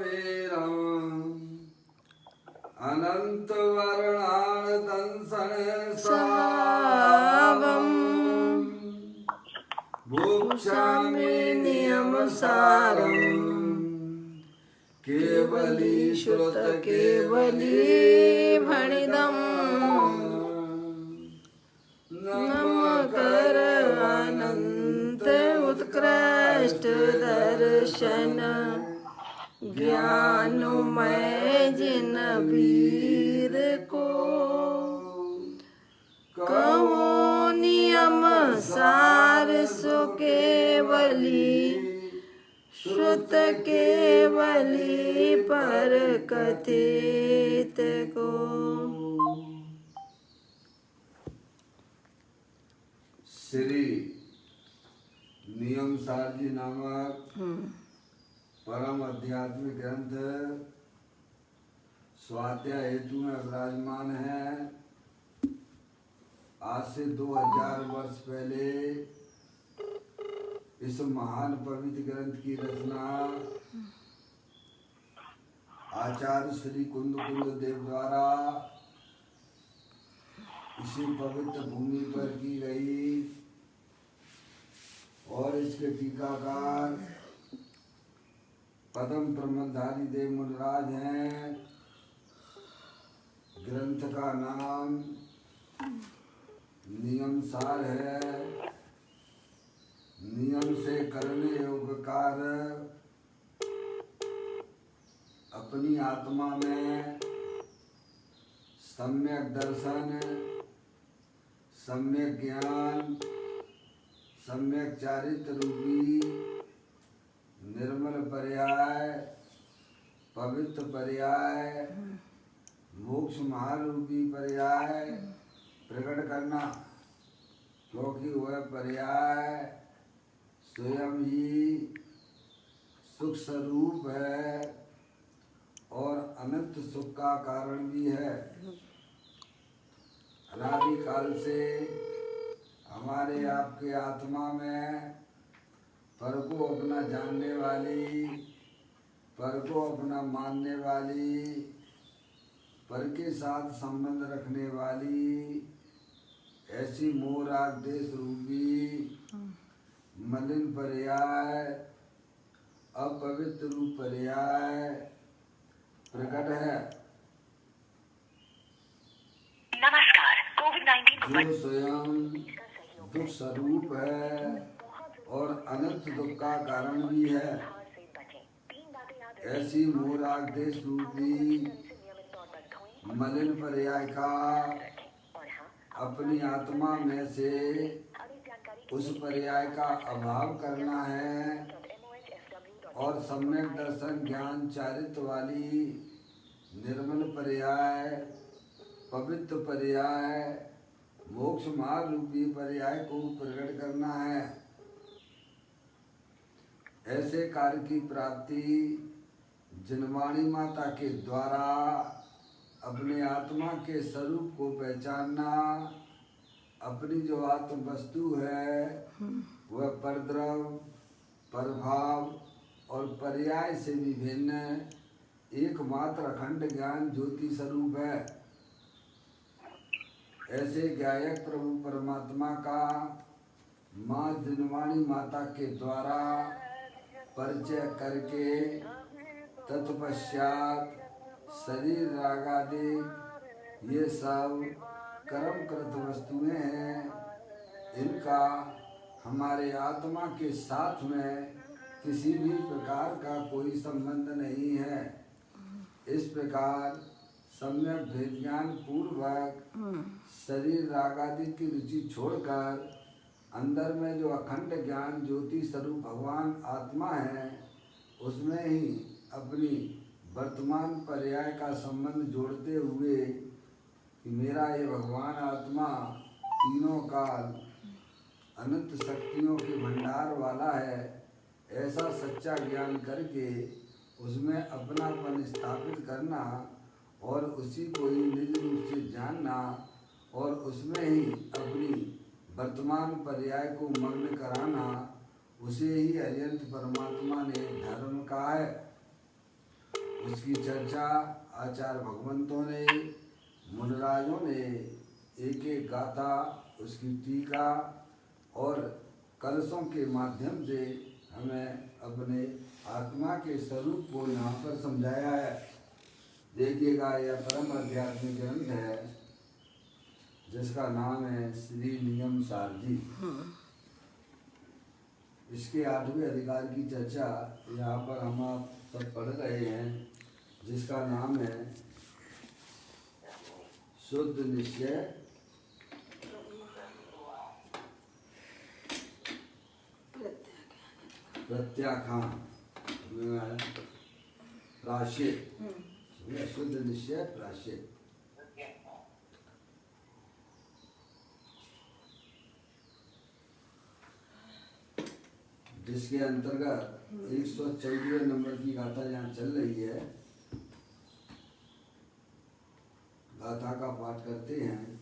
वीरम् अनंत वर्णान दंसन सावम् भुक्षामि नियम सारम् केवली श्रुत केवली भणिदम् नमकर अनंत उत्कृष्ट दर्शन ज्ञानमय जिन वीर को कहो नियम सार सो केवली श्रुत केवली पर कथित को। श्री नियम सार जी नामक परम आध्यात्मिक ग्रंथ स्वाध्याय हेतु में विराजमान है। आज से 2000 वर्ष पहले इस महान पवित्र ग्रंथ की रचना आचार्य श्री कुंदकुल देव द्वारा इसी पवित्र भूमि पर की गई और इसके टीकाकार पदम ब्रह्मधारी देव मुनिराज हैं। ग्रंथ का नाम नियम सार है। नियम से करने योग्य कार्य अपनी आत्मा में सम्यक दर्शन, सम्यक ज्ञान, सम्यक चारित्र रूपी निर्मल पर्याय, पवित्र पर्याय, मोक्ष महारूपी पर्याय प्रकट करना, क्योंकि वह पर्याय स्वयं ही सुख स्वरूप है और अनंत सुख का कारण भी है। अनादिकाल से हमारे आपके आत्मा में पर को अपना जानने वाली, पर को अपना मानने वाली, पर के साथ संबंध रखने वाली ऐसी मोहराग देश रूपी मलिन पर्याय, अपवित्र रूप पर्याय प्रकट है। नमस्कार। कोविड-19 जो स्वयं दुख स्वरूप है और अनंत दुख का कारण भी है। ऐसी मोहराग देश रूपी मलिन पर्याय का अपनी आत्मा में से उस पर्याय का अभाव करना है और सम्यक दर्शन ज्ञान चारित्र वाली निर्मल पर्याय, पवित्र पर्याय, मोक्ष मार्ग रूपी पर्याय को प्रकट करना है। ऐसे कार्य की प्राप्ति जनवाणी माता के द्वारा अपने आत्मा के स्वरूप को पहचानना, अपनी जो आत्म वस्तु है वह परद्रव्य, परभाव और पर्याय से विभिन्न एकमात्र अखंड ज्ञान ज्योति स्वरूप है। ऐसे गायक प्रभु परमात्मा का माँ जनवाणी माता के द्वारा परिचय करके तत्पश्चात शरीर रागादि ये सब कर्मकृत वस्तुएं हैं। इनका हमारे आत्मा के साथ में किसी भी प्रकार का कोई संबंध नहीं है। इस प्रकार सम्यक भेद ज्ञान पूर्वक शरीर रागादि की रुचि छोड़कर अंदर में जो अखंड ज्ञान ज्योति स्वरूप भगवान आत्मा है उसमें ही अपनी वर्तमान पर्याय का संबंध जोड़ते हुए कि मेरा ये भगवान आत्मा तीनों काल अनंत शक्तियों के भंडार वाला है, ऐसा सच्चा ज्ञान करके उसमें अपनापन स्थापित करना और उसी को ही निज रूप से जानना और उसमें ही अपनी वर्तमान पर्याय को मग्न कराना, उसे ही अयंत परमात्मा ने धर्म कहा है। उसकी चर्चा आचार्य भगवंतों ने, मुनराजों ने एक एक गाथा, उसकी टीका और कलशों के माध्यम से हमें अपने आत्मा के स्वरूप को यहाँ पर समझाया है। देखिएगा, यह परम आध्यात्मिक ग्रंथ है जिसका नाम है श्री नियम सार जी। इसके 8वें अधिकार की चर्चा यहाँ पर हम आप सब पढ़ रहे हैं, जिसका नाम है शुद्ध निश्चय प्रत्याख्यान प्रायश्चित। शुद्ध निश्चय प्रायश्चित। जिसके अंतर्गत 114 नंबर की गाथा यहाँ चल रही है। गाथा का पाठ करते हैं।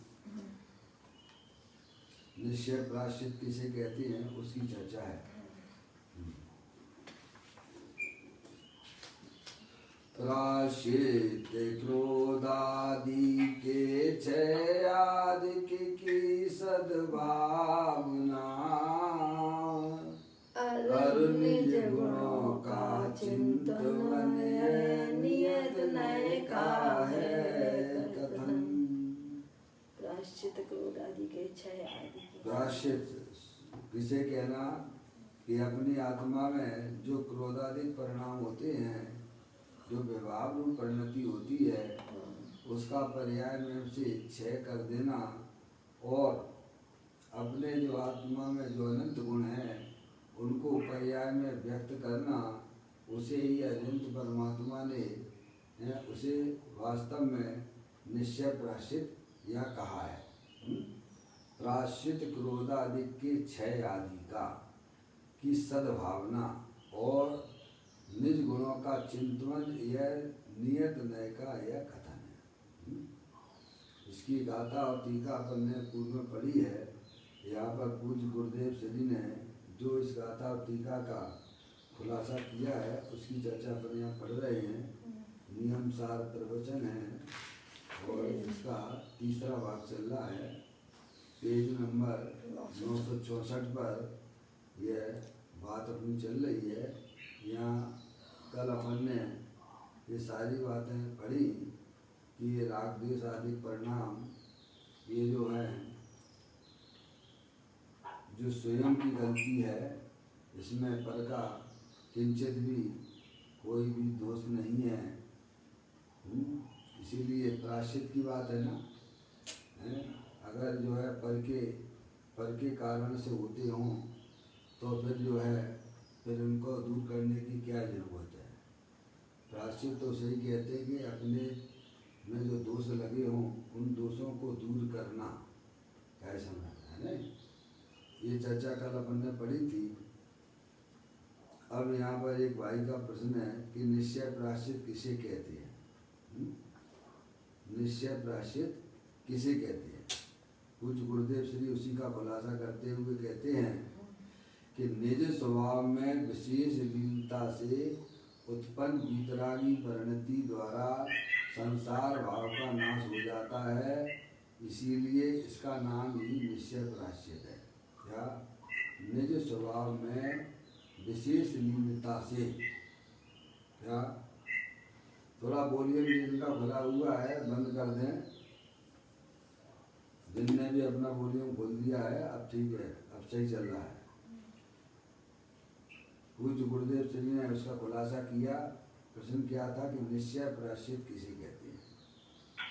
निश्चय प्रायश्चित किसे कहते हैं उसकी चर्चा है। प्रायश्चित क्रोधादि के क्षय आदि की सद्भावना, निज गुणों का चिंतन नियत नय का है कथन। प्रायश्चित क्रोध आदि के क्षय आदि। प्रायश्चित किसे कहना कि अपनी आत्मा में जो क्रोधादि परिणाम होते हैं, जो विभाव रूप परिणति होती है, उसका पर्याय में उसे क्षय कर देना और अपने जो आत्मा में जो अनंत गुण हैं उनको पर्याय में व्यक्त करना, उसे ही अनंत परमात्मा ने उसे वास्तव में निश्चय प्रायश्चित यह कहा है। प्रायश्चित क्रोधादि के क्षय आदि का की सद्भावना और निज गुणों का चिंतन, यह नियत नय का यह कथन है। इसकी गाथा और टीका अपन ने पूर्व में पढ़ी है। यहाँ पर पूज्य गुरुदेव श्री ने जो इस गाथा और टीका का खुलासा किया है उसकी चर्चा अपन यहाँ पढ़ रहे हैं। नियम सार प्रवचन है और इसका तीसरा भाग चल रहा है। पेज नंबर 964 पर यह बात अपनी चल रही है। यहाँ कल अपन ने ये सारी बातें पढ़ी कि ये राग द्वेष आदि परिणाम, ये जो है जो स्वयं की गलती है, इसमें पर का किंचित भी कोई भी दोष नहीं है। इसीलिए प्रायश्चित की बात है ना, अगर जो है पर के कारण से होते हों तो फिर जो है फिर उनको दूर करने की क्या जरूरत है। प्रायश्चित तो सही कहते हैं कि अपने में जो दोष लगे हों उन दोषों को दूर करना, क्या समझना है नहीं। ये चर्चा कल अपन ने पढ़ी थी। अब यहाँ पर एक भाई का प्रश्न है कि निश्चय प्रायश्चित किसे कहते हैं। निश्चय प्रायश्चित किसे कहते हैं। कुछ गुरुदेव श्री उसी का खुलासा करते हुए कहते हैं कि निज स्वभाव में विशेष लीनता से उत्पन्न वीतरागी परिणति द्वारा संसार भाव का नाश हो जाता है, इसीलिए इसका नाम ही निश्चय प्रायश्चित है। या निज स्वभाव में विशेष लीनता से, या थोड़ा वॉल्यूम जिनका खुला हुआ है बंद कर दें। जिनने भी अपना वॉल्यूम खोल दिया है अब ठीक है, अब सही चल रहा है। पूज्य गुरुदेव श्री ने उसका खुलासा किया। प्रश्न क्या था कि निश्चय प्रायश्चित किसे कहते हैं।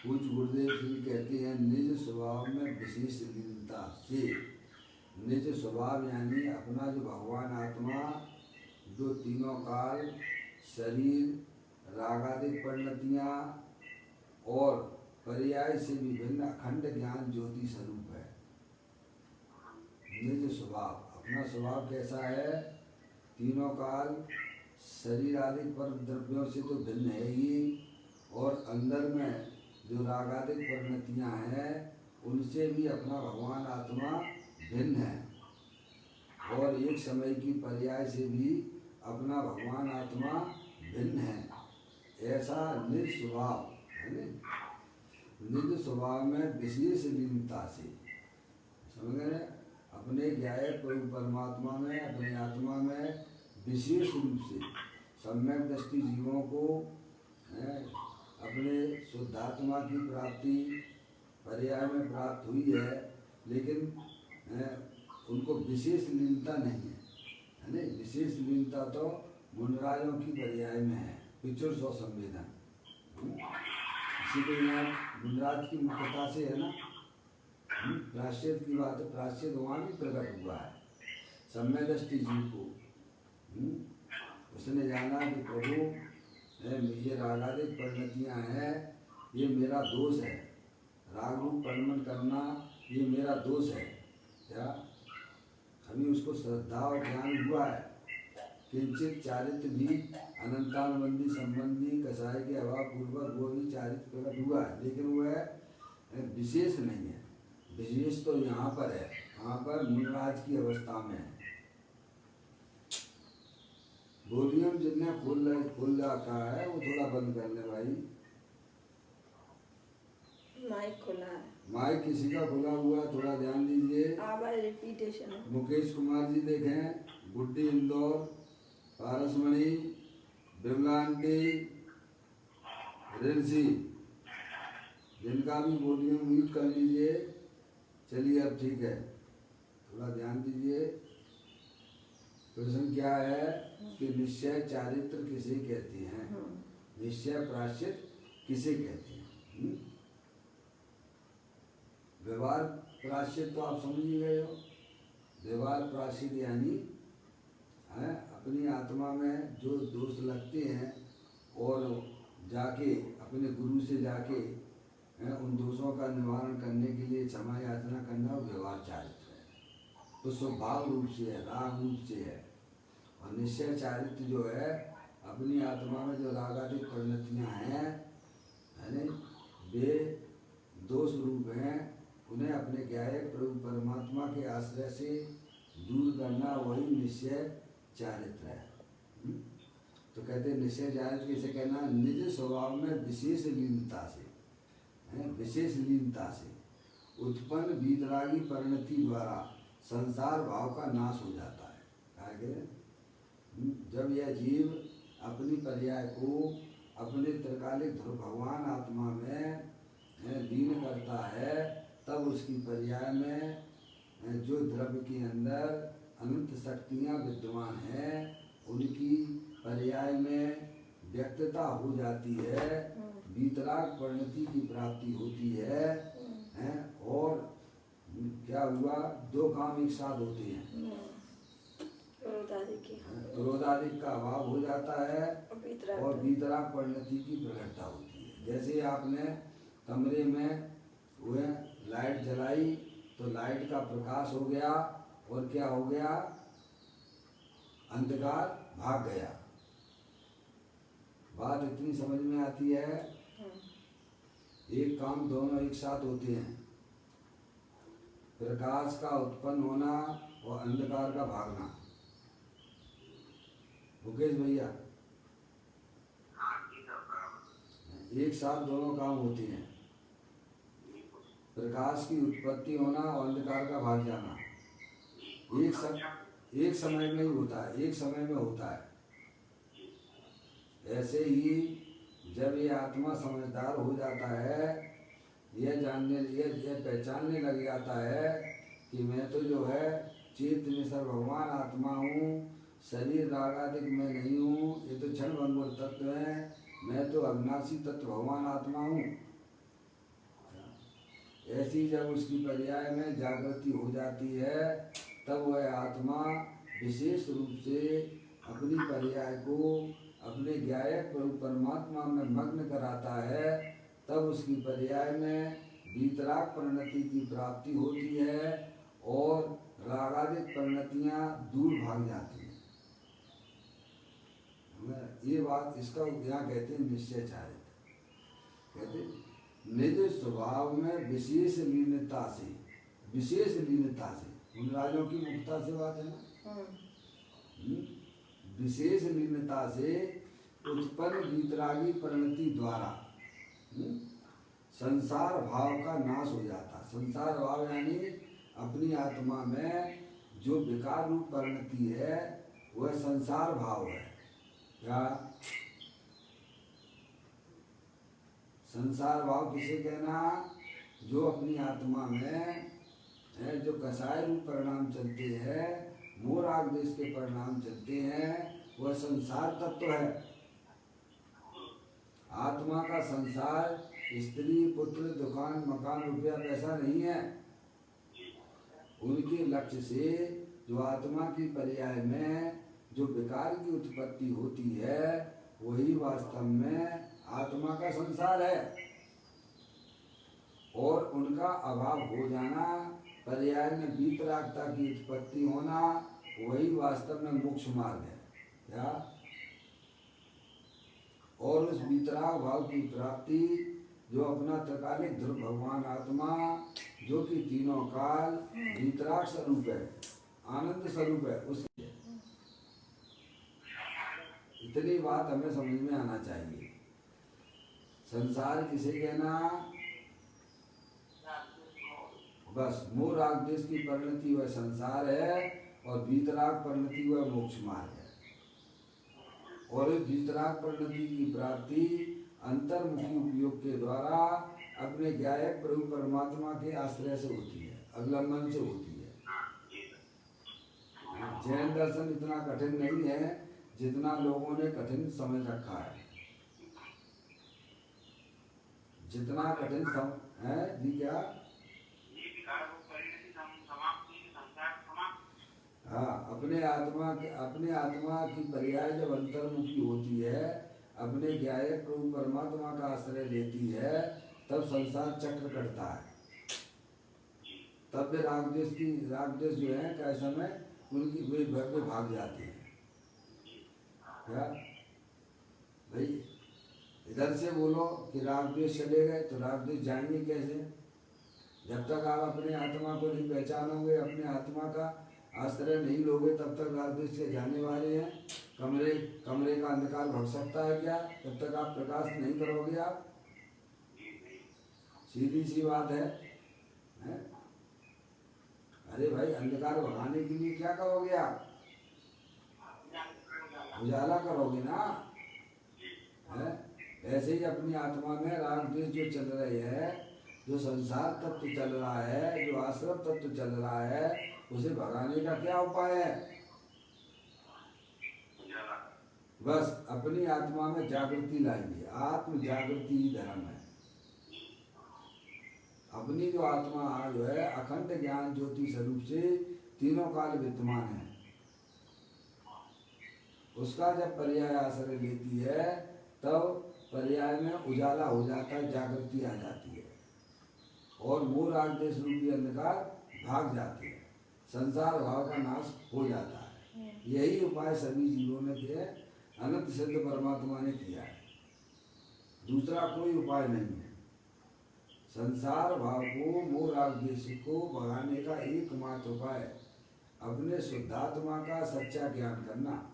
पूज्य गुरुदेव श्री कहते हैं निज स्वभाव में विशेष लीनता से। निज स्वभाव यानी अपना जो भगवान आत्मा, जो तीनों काल, शरीर, रागादिक परिणतियाँ और पर्याय से भी भिन्न अखंड ज्ञान ज्योति स्वरूप है। निज स्वभाव, अपना स्वभाव कैसा है, तीनों काल, शरीर आदि पर द्रव्यों से तो भिन्न है ही, और अंदर में जो रागादिक परिणतियाँ हैं उनसे भी अपना भगवान आत्मा भिन्न है, और एक समय की पर्याय से भी अपना भगवान आत्मा भिन्न है। ऐसा निज स्वभाव है ना, निज स्वभाव में विशेष लीनता से, समझ गए, अपने ज्ञाय प्रभु परमात्मा में, अपने आत्मा में विशेष रूप से सम्यक दृष्टि जीवों को अपने शुद्धात्मा की प्राप्ति पर्याय में प्राप्त हुई है, लेकिन उनको विशेष लीनता नहीं है ना। विशेष लीनता तो मुनराजों की पर्याय में है, पिछुर सौ संवेदन, इसीलिए यहाँ मुनराज की मुख्यता से है ना। प्राश्चित की बात है, प्राश्चित वहाँ भी प्रकट हुआ है सम्यक दृष्टि जीव को। उसने जाना कि प्रभु ये रागादिक परिणतियाँ हैं, ये मेरा दोष है, राग रूप परिणमन करना ये मेरा दोष है। क्या अभी उसको श्रद्धा और ज्ञान हुआ है, किंचित चारित्र भी अनंतानुबंधी संबंधी कसाय के अभाव पूर्वक वो भी चारित्र प्रकट हुआ है, लेकिन वह विशेष नहीं है। विशेष तो यहाँ पर है, यहाँ पर मुनराज की अवस्था में है। वॉल्यूम जितने खोल रखा है वो थोड़ा बंद कर ले भाई। माइक खुला है, माइक किसी का खुला हुआ, थोड़ा ध्यान दीजिए। आवाज रिपीटेशन है। मुकेश कुमार जी देखें, गुड्डी इंदौर, पारसमणि, बिमला आंटी, रिंसी, जिनका भी वॉल्यूम म्यूट कर लीजिए। चलिए अब ठीक है, थोड़ा ध्यान दीजिए। प्रश्न क्या है कि निश्चय चारित्र किसे कहते हैं, निश्चय प्राश्चित किसे कहते हैं। व्यवहार प्राश्चित तो आप समझ ही गए हो। व्यवहार प्राश्चित यानी अपनी आत्मा में जो दोष लगते हैं और जाके अपने गुरु से जाके उन दोषों का निवारण करने के लिए क्षमा याचना करना और व्यवहार चारित्र है। तो स्वभाव रूप से है, राग रूप से है। और निश्चय चारित्र जो है अपनी आत्मा में जो रागादिक परिणतियाँ हैं है ना, वे दोष रूप हैं, उन्हें अपने ज्ञाय प्रभु परमात्मा के आश्रय से दूर करना, वही निश्चय चारित्र है। तो कहते हैं निश्चय चारित्र किसे कहना, निज स्वभाव में विशेष लीनता से, विशेष लीनता से उत्पन्न वीतरागी परिणति द्वारा संसार भाव का नाश हो जाता है। क्या जब यह जीव अपनी पर्याय को अपने त्रिकालिक ध्रुव भगवान आत्मा में लीन करता है, तब उसकी पर्याय में जो द्रव्य के अंदर अनंत शक्तियाँ विद्यमान हैं, उनकी पर्याय में व्यक्तता हो जाती है, वीतराग परिणति की प्राप्ति होती है। और क्या हुआ, दो काम एक साथ होते हैं। क्रोधादिक का अभाव हो जाता है और वीतराग परिणति की प्रकटता होती है। जैसे आपने कमरे में हुए लाइट जलाई तो लाइट का प्रकाश हो गया और क्या हो गया, अंधकार भाग गया। बात इतनी समझ में आती है। एक काम दोनों एक साथ होते हैं, प्रकाश का उत्पन्न होना और अंधकार का भागना। मुकेश भैया, एक साथ दोनों काम होते हैं, प्रकाश की उत्पत्ति होना और अंधकार का भाग जाना। एक समय में ही होता है, एक समय में होता है। ऐसे ही जब ये आत्मा समझदार हो जाता है, यह पहचानने लग जाता है कि मैं तो जो है चैतन्य सर भगवान आत्मा हूँ, शरीर रागादिक मैं नहीं हूँ, ये तो क्षण भंगुर तत्व है, मैं तो अविनाशी तत्व भगवान आत्मा हूँ। ऐसी जब उसकी पर्याय में जागृति हो जाती है, तब वह आत्मा विशेष रूप से अपनी पर्याय को अपने ज्ञायक प्रभु परमात्मा में मग्न कराता है। तब उसकी पर्याय में वीतराग परिणति की प्राप्ति होती है और रागादिक परिणतियाँ दूर भाग जाती हैं। ये बात, इसका यहाँ कहते हैं निश्चय चारित्र। कहते निज स्वभाव में विशेष लीनता से, विशेष लीनता से, उन राजों की मुक्ता से बात है ना। विशेष लीनता से उत्पन्न वीतरागी परिणति द्वारा संसार भाव का नाश हो जाता। संसार भाव यानी अपनी आत्मा में जो विकार रूप परिणति है वह संसार भाव है। क्या संसार भाव किसे कहना? जो अपनी आत्मा में है जो कसाय रूप परिणाम चलते हैं, मोह राग देश के परिणाम चलते हैं, वह संसार तत्व है। आत्मा का संसार स्त्री पुत्र दुकान मकान रुपया पैसा नहीं है। उनके लक्ष्य से जो आत्मा की पर्याय में जो विकार की उत्पत्ति होती है वही वास्तव में आत्मा का संसार है, और उनका अभाव हो जाना, पर्याय में वीतरागता की उत्पत्ति होना, वही वास्तव में मोक्ष मार्ग है। क्या? और उस वीतराग भाव की प्राप्ति जो अपना त्रिकालिक ध्रुव भगवान आत्मा जो कि तीनों काल वीतराग स्वरूप है, आनंद स्वरूप है, उसकी इतनी बात हमें समझ में आना चाहिए। संसार किसे कहना? बस मोह राग देश की परिणति वह संसार है, और वीतराग परिणति वह मोक्ष मार्ग है। और इस वीतराग परिणति की प्राप्ति अंतर्मुखी उपयोग के द्वारा अपने ज्ञायक प्रभु परमात्मा के आश्रय से होती है, अवलंबन से होती है। जैन दर्शन इतना कठिन नहीं है जितना लोगों ने कठिन समझ रखा है। जितना कठिन है जी क्या? हाँ, अपने आत्मा की पर्याय जब अंतर्मुखी होती है, अपने ज्ञायक प्रभु परमात्मा का आश्रय लेती है, तब संसार चक्र कटता है। तब वे रागदेश जो है कैसा में उनकी वे भर भाग जाते हैं। क्या भाई इधर से बोलो कि रागदेश चले गए तो रागदेश जाएंगे कैसे? जब तक आप अपने आत्मा को नहीं पहचानोगे, अपने आत्मा का आश्रय नहीं लोगे, तब तक रागदेश से जाने वाले हैं। कमरे का अंधकार भग सकता है क्या जब तक आप प्रकाश नहीं करोगे? आप सीधी सी बात है? अरे भाई, अंधकार भगाने के लिए क्या करोगे आप? उजाला करोगे ना। है ऐसे ही अपनी आत्मा में राग द्वेष जो चल रहे हैं, जो संसार तत्व चल रहा है, जो आश्रम तत्व चल रहा है, उसे भगाने का क्या उपाय है? बस अपनी आत्मा में जागृति लाइए। आत्म जागृति ही धर्म है। अपनी जो आत्मा जो है अखंड ज्ञान ज्योति स्वरूप से तीनों काल विद्यमान है, उसका जब पर्याय आश्रय लेती है तब पर्याय में उजाला हो जाता है, जागृति आ जाती है, और मोह राग देश रूपी अंधकार भाग जाते हैं, संसार भाव का नाश हो जाता है। यही उपाय सभी जीवों में किया, अनंत सिद्ध परमात्मा ने किया है। दूसरा कोई उपाय नहीं है। संसार भाव को, मोह राग देश को भगाने का एकमात्र उपाय अपने शुद्धात्मा का सच्चा ज्ञान करना।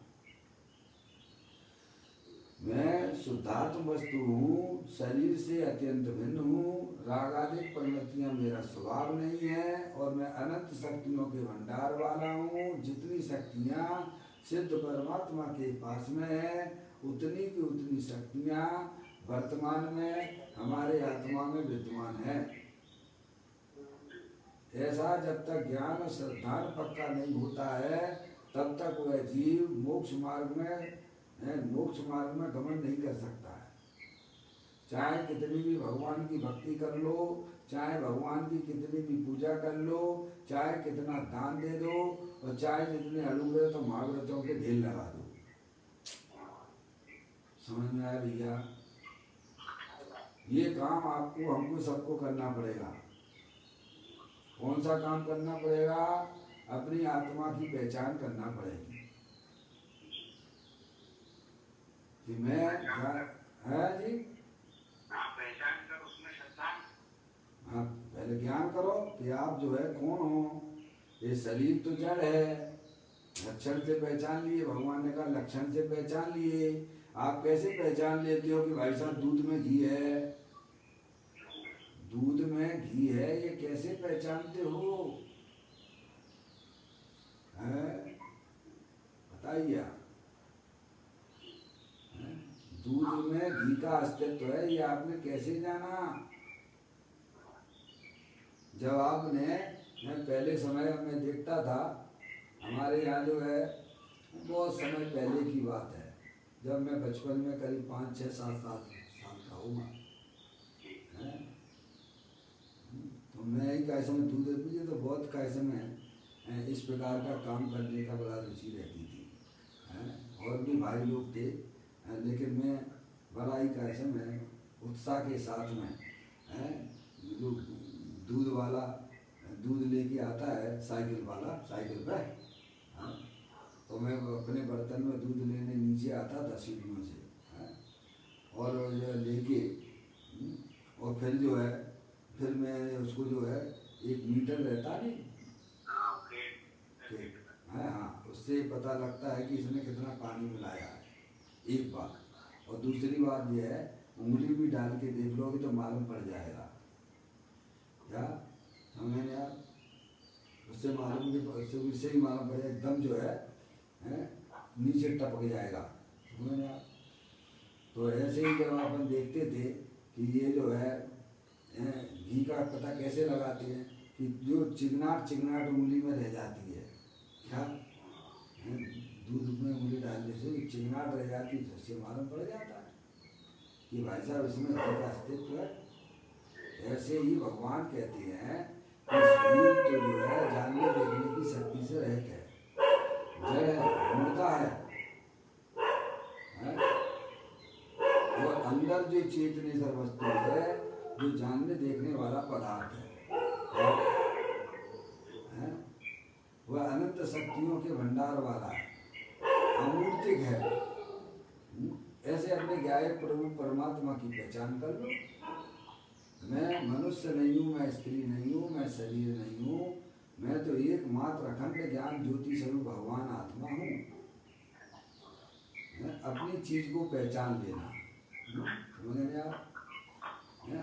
मैं शुद्धात्म वस्तु हूँ, शरीर से अत्यंत भिन्न हूँ, रागादिक परिणतियाँ मेरा स्वभाव नहीं है, और मैं अनंत शक्तियों के भंडार वाला हूँ। जितनी शक्तियाँ सिद्ध परमात्मा के पास में है, उतनी की उतनी शक्तियाँ वर्तमान में हमारे आत्मा में विद्यमान है। ऐसा जब तक ज्ञान और श्रद्धा पक्का नहीं होता है, तब तक वह जीव मोक्ष मार्ग में गमन नहीं कर सकता है। चाहे कितनी भी भगवान की भक्ति कर लो, चाहे भगवान की कितनी भी पूजा कर लो, चाहे कितना दान दे दो, और चाहे जितने अनुग्रह तो महाव्रतों के ढेर लगा दो। समझ में आया भैया? ये काम आपको हमको सबको करना पड़ेगा। कौन सा काम करना पड़ेगा? अपनी आत्मा की पहचान करना पड़ेगी कि मैं है जी। हाँ, पहले ज्ञान करो कि आप जो है कौन हो। ये शरीर तो जड़ है, लक्षण से पहचान लिए, भगवान ने कहा लक्षण से पहचान लिए। आप कैसे पहचान लेते हो कि भाई साहब दूध में घी है? दूध में घी है ये कैसे पहचानते हो? हैं? बताइए आप। दूध में घी का अस्तित्व है ये आपने कैसे जाना? जब आपने, मैं पहले समय में देखता था, हमारे यहाँ जो है बहुत समय पहले की बात है, जब मैं बचपन में करीब 5, 6, 7 साल का होगा, तो मैं ही कैसे में दूध मुझे तो बहुत कैसे में इस प्रकार का काम करने का बड़ा रुचि रहती थी। और भी भाई लोग थे, लेकिन मैं बड़ा ही कैसे में उत्साह के साथ में जो दूध वाला दूध लेके आता है, साइकिल वाला, साइकिल पे, तो मैं अपने बर्तन में दूध लेने नीचे आता था सीढ़ियों से, और लेके, और फिर जो है, फिर मैं उसको जो है एक मीटर रहता नहीं, हाँ, उससे पता लगता है कि इसने कितना पानी मिलाया है, एक बात। और दूसरी बात यह है, उंगली भी डाल के देख लोगे तो मालूम पड़ जाएगा क्या समझे यार? उससे मालूम भी, उससे ही मालूम पड़ेगा, एकदम जो है नीचे टपक जाएगा, समझे यार? तो ऐसे ही जब अपन देखते थे कि ये जो है घी का पता कैसे लगाते हैं कि जो चिकनाट उंगली में रह जाती है, क्या दूध में उंगली डालने से चिकनाट रह जाती है, तो उससे मालूम पड़ जाता है कि भाई साहब इसमें घी का अस्तित्व है। ऐसे ही भगवान कहते हैं कि शरीर तो जो है जानने देखने की शक्ति से रहित है, जड़ है, मुर्दा है, और अंदर जो चेतनेश्वर वस्तु है, जो जानने देखने वाला पदार्थ है, वह अनंत शक्तियों के भंडार वाला है, अमूर्तिक है। ऐसे अपने गायक प्रभु परमात्मा की पहचान कर लो। मैं मनुष्य नहीं हूँ, मैं स्त्री नहीं हूँ, मैं शरीर नहीं हूँ, मैं तो एकमात्र अखंड ज्ञान ज्योति स्वरूप भगवान आत्मा हूँ। अपनी चीज को पहचान लेना, समझे आप?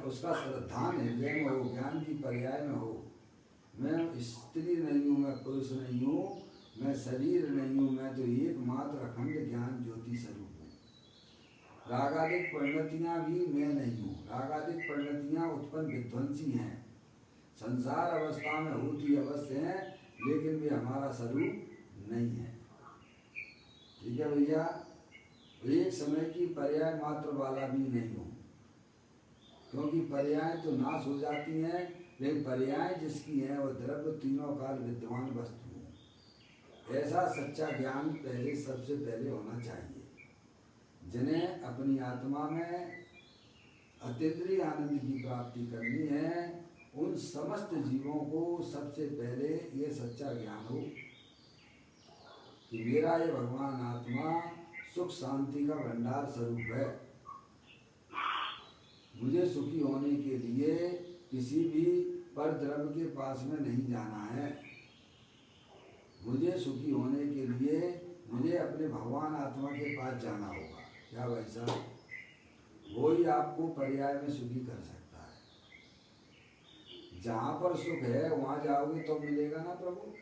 उसका श्रद्धान हृदय में हो, ज्ञान की पर्याय में हो। मैं स्त्री नहीं हूँ, मैं पुरुष नहीं हूँ, मैं शरीर नहीं हूँ, मैं तो एकमात्र अखंड ज्ञान ज्योति स्वरूप हूँ। रागादिक परिणतियाँ भी मैं नहीं हूँ। रागादिक परिणतियाँ उत्पन्न विध्वंसी हैं, संसार अवस्था में होती अवश्य हैं, लेकिन वे हमारा स्वरूप नहीं है। ठीक है भैया? एक समय की पर्याय मात्र वाला भी नहीं हूँ, क्योंकि पर्याय तो नाश हो जाती हैं, लेकिन पर्याय जिसकी है वह द्रव्य तीनों काल विद्यमान वस्तु है। ऐसा सच्चा ज्ञान पहले, सबसे पहले होना चाहिए। जिन्हें अपनी आत्मा में अतीन्द्रिय आनंद की प्राप्ति करनी है, उन समस्त जीवों को सबसे पहले ये सच्चा ज्ञान हो कि मेरा ये भगवान आत्मा सुख शांति का भंडार स्वरूप है। मुझे सुखी होने के लिए किसी भी पर द्रव्य के पास में नहीं जाना है। मुझे सुखी होने के लिए मुझे अपने भगवान आत्मा के पास जाना होगा। क्या भाई साहब? वो ही आपको पर्याय में सुखी कर सकता है। जहाँ पर सुख है वहाँ जाओगे तो मिलेगा ना प्रभु,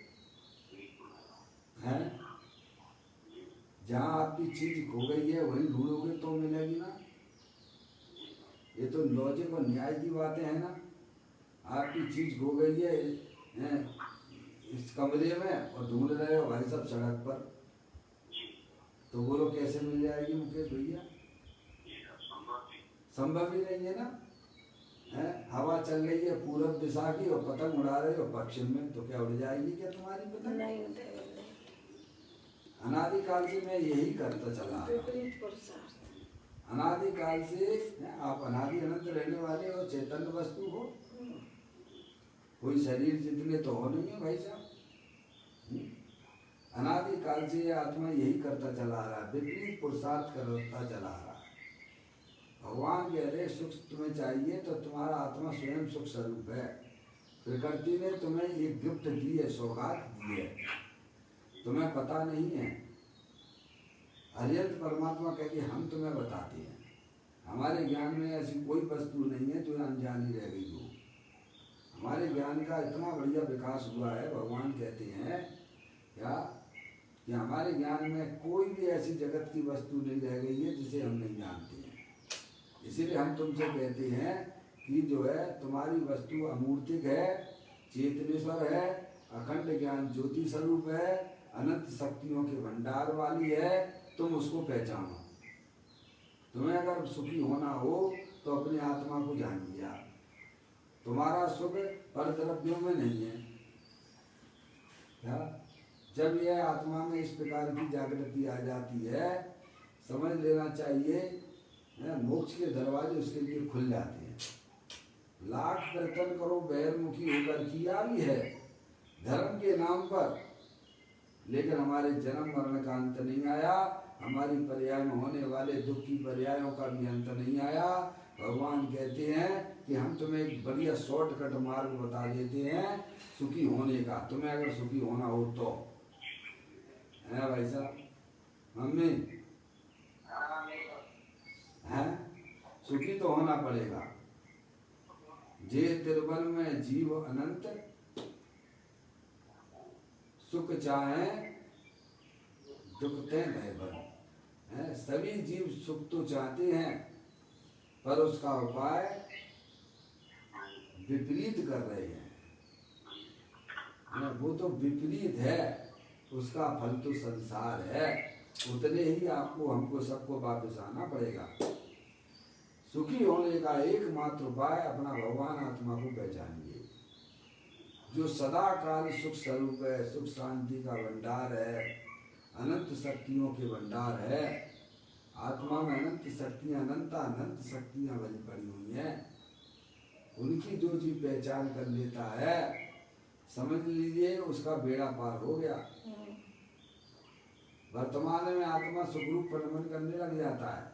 हैं? जहाँ आपकी चीज खो गई है वहीं ढूंढोगे तो मिलेगी ना। ये तो लॉजिक और न्याय की बातें हैं ना। आपकी चीज खो गई है इस कमरे में और ढूंढ रहे हो भाई साहब सड़क पर, तो बोलो कैसे मिल जाएगी मुकेश भैया? संभव ही नहीं है ना। हवा चल रही है पूरब दिशा की और पतंग उड़ा रहे हो पश्चिम में, तो क्या उड़ जाएगी क्या तुम्हारी पतंग? नहीं। अनादिकाल से मैं यही करता चला, अनादिकाल से आप अनादि अनंत रहने वाले हो, चैतन्य वस्तु हो, कोई शरीर जितने तो हो नहीं है भाई साहब। अनादिकाल से ये आत्मा यही करता चला रहा है, विपरीत पुरुषार्थ करता चला रहा है। भगवान कह रहे सुख तुम्हें चाहिए तो तुम्हारा आत्मा स्वयं सुख स्वरूप है। प्रकृति ने तुम्हें एक गिफ्ट दी है, सौगात दी है, तुम्हें पता नहीं है। अर्यंत परमात्मा कहते हम तुम्हें बताते हैं, हमारे ज्ञान में ऐसी कोई वस्तु नहीं है जो अनजानी रह गई हो। हमारे ज्ञान का इतना बढ़िया विकास हुआ है, भगवान कहते हैं क्या कि हमारे ज्ञान में कोई भी ऐसी जगत की वस्तु नहीं रह गई है जिसे हम नहीं जानते हैं। इसीलिए हम तुमसे कहते हैं कि जो है तुम्हारी वस्तु अमूर्तिक है, चेतनेश्वर है, अखंड ज्ञान ज्योति स्वरूप है, अनंत शक्तियों के भंडार वाली है, तुम उसको पहचानो। तुम्हें अगर सुखी होना हो तो अपनी आत्मा को जानिए आप। तुम्हारा सुख पर द्रव्यों में नहीं है। क्या जब यह आत्मा में इस प्रकार की जागृति आ जाती है, समझ लेना चाहिए मोक्ष के दरवाजे उसके लिए खुल जाते हैं। लाख कीर्तन करो बहिर्मुखी होकर किया भी है धर्म के नाम पर, लेकिन हमारे जन्म मरण का अंत नहीं आया, हमारी पर्याय में होने वाले दुख की पर्यायों का भी अंत नहीं आया। भगवान कहते हैं कि हम तुम्हें एक बढ़िया शॉर्टकट मार्ग बता देते हैं सुखी होने का। तुम्हें अगर सुखी होना हो तो है भाई साहब, मम्मी है सुखी तो होना पड़ेगा। जे तिरुवन में जीव अनंत सुख चाहे दुख ते भयभर है। सभी जीव सुख तो चाहते हैं पर उसका उपाय विपरीत कर रहे हैं। वो तो विपरीत है, उसका फल तो संसार है। उतने ही आपको हमको सबको वापस आना पड़ेगा। सुखी होने का एकमात्र उपाय अपना भगवान आत्मा को पहचानिए, जो सदा काल सुख स्वरूप है, सुख शांति का भंडार है, अनंत शक्तियों के भंडार है। आत्मा में अनंत शक्तियां, अनंत शक्तियां भरी पड़ी हुई हैं। उनकी जो जीव पहचान कर लेता है, समझ लीजिए उसका बेड़ा पार हो गया। वर्तमान में आत्मा सुखरूप परिणमन करने लग जाता है।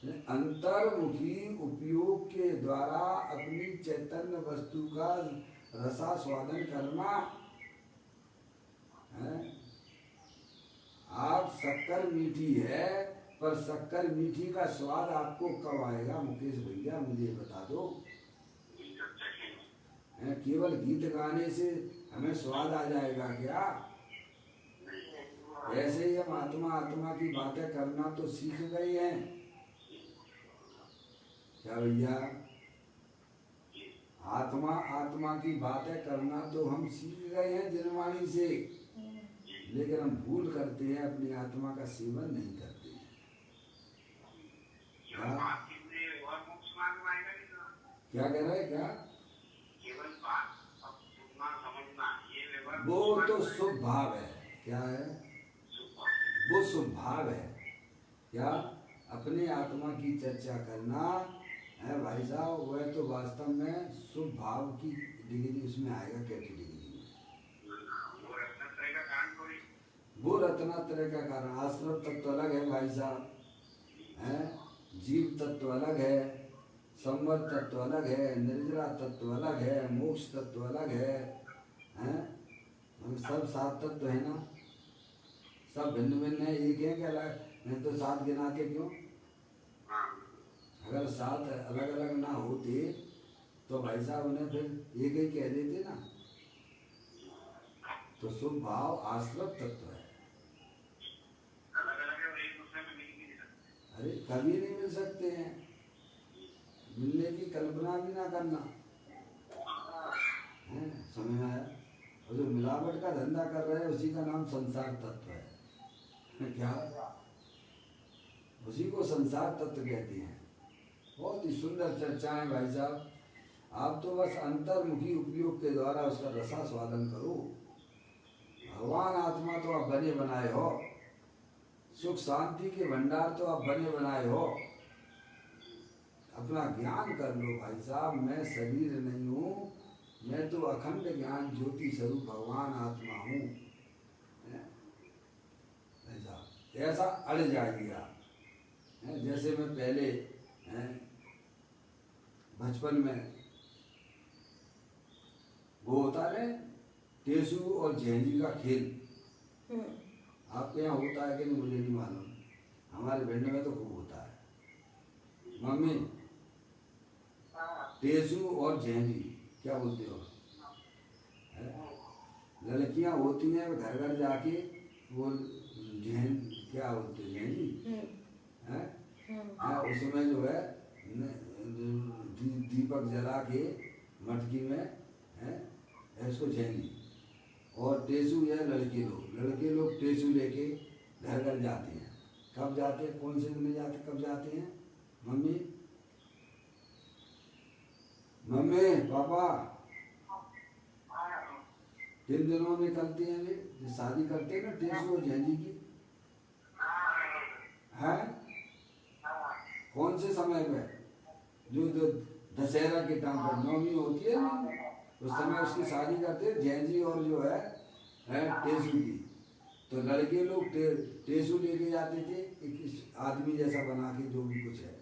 अंतर्मुखी उपयोग के द्वारा अपनी चैतन्य वस्तु का रसास्वादन करना है। आप शक्कर मीठी है, पर शक्कर मीठी का स्वाद आपको कब आएगा मुकेश भैया, मुझे बता दो। केवल गीत गाने से हमें स्वाद आ जाएगा क्या? ऐसे ही हम आत्मा की बातें करना तो सीख गए हैं क्या भैया? आत्मा की बातें करना तो हम सीख गए हैं जनवाणी से, लेकिन हम भूल करते हैं, अपनी आत्मा का सेवन नहीं करते हैं। क्या कह रहे हैं क्या? वो तो शुभ भाव है। क्या है वो? शुभ भाव है। क्या अपने आत्मा की चर्चा करना है भाई साहब, वह तो वास्तव में शुभ भाव की डिग्री उसमें आएगा। कैटेगरी में वो रत्नात्रय का कारण। आश्रम तत्व अलग है भाई साहब, है जीव तत्व अलग है, संवर तत्व अलग है, निर्जरा तत्व अलग है, मोक्ष तत्व अलग है, हैं? हम सब सात तत्व है ना, सब भिन्न भिन्न है, एक है क्या? नहीं तो सात गिनाते क्यों? अगर सात अलग अलग ना होते तो भाई साहब उन्हें फिर एक ही कह देते ना। तो शुभ भाव आश्रत तत्व है। अरे कभी नहीं मिल सकते हैं, मिलने की कल्पना भी ना करना है। समझ में आया? और जो मिलावट का धंधा कर रहे हैं उसी का नाम संसार तत्व है। क्या? उसी को संसार तत्व कहते हैं। बहुत ही सुंदर चर्चाएं भाई साहब। आप तो बस अंतर्मुखी उपयोग के द्वारा उसका रसास्वादन करो। भगवान आत्मा तो आप बने बनाए हो, सुख शांति के भंडार तो आप बने बनाए हो। अपना ज्ञान कर लो भाई साहब। मैं शरीर नहीं हूँ, मैं तो अखंड ज्ञान ज्योति स्वरूप भगवान आत्मा हूँ। ऐसा अड़ जाइए आप। जैसे मैं पहले बचपन में वो होता है टेसू और झेंझी का खेल, आपके यहाँ होता है कि नहीं मुझे नहीं मालूम, हमारे भिंड में तो खूब होता है। मम्मी टेसू और झेंझी क्या बोलते हो? लड़कियां होती हैं घर घर जाके वो क्या बोलते हैं झेंझी है, उसमें जो है दीपक जला के मटकी में है इसको झेंझी। और टेसू है लड़के लोग टेसू लेके घर घर जाते हैं। कब जाते हैं, कौन से दिन में जाते, कब जाते हैं मम्मी? मम्मी पापा किन दिनों में करते हैं वे जो शादी करते हैं ना टेसू और झेंझी की? है कौन से समय पे? जो दशहरा के टाइम पर नवमी होती है ना, उस समय उसकी शादी करते हैं झेंझी और जो है टेसू की। तो लड़के लोग टेसू लेके जाते थे एक आदमी जैसा बना के जो भी कुछ है?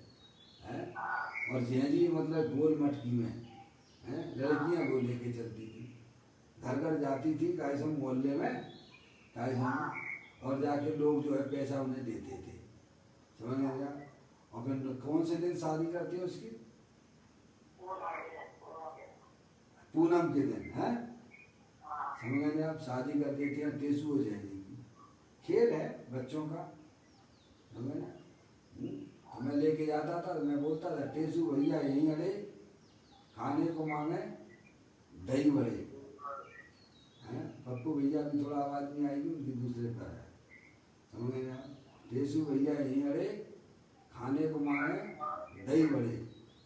और झेंझी मतलब गोल मटकी में है, लड़कियां वो लेके चलती थी, घर घर जाती थी कायसम मोहल्ले में कायसम, और जाके लोग जो है पैसा उन्हें देते थे, समझ गया? और फिर कौन से दिन शादी करते हैं उसकी? पूनम के दिन है, समझ गए? आप शादी कर देते हैं टेसू हो जाएगी। खेल है बच्चों का, समझ गए? मैं लेके जाता था तो मैं बोलता था टेसू भैया यहीं अड़े, खाने को मांगे दही बड़े हैं। पप्पू भैया भी थोड़ा आवाज नहीं आएगी उनकी दूसरे पर है, समझ गए? टेसू भैया यहीं अड़े, खाने को मांगे दही बड़े,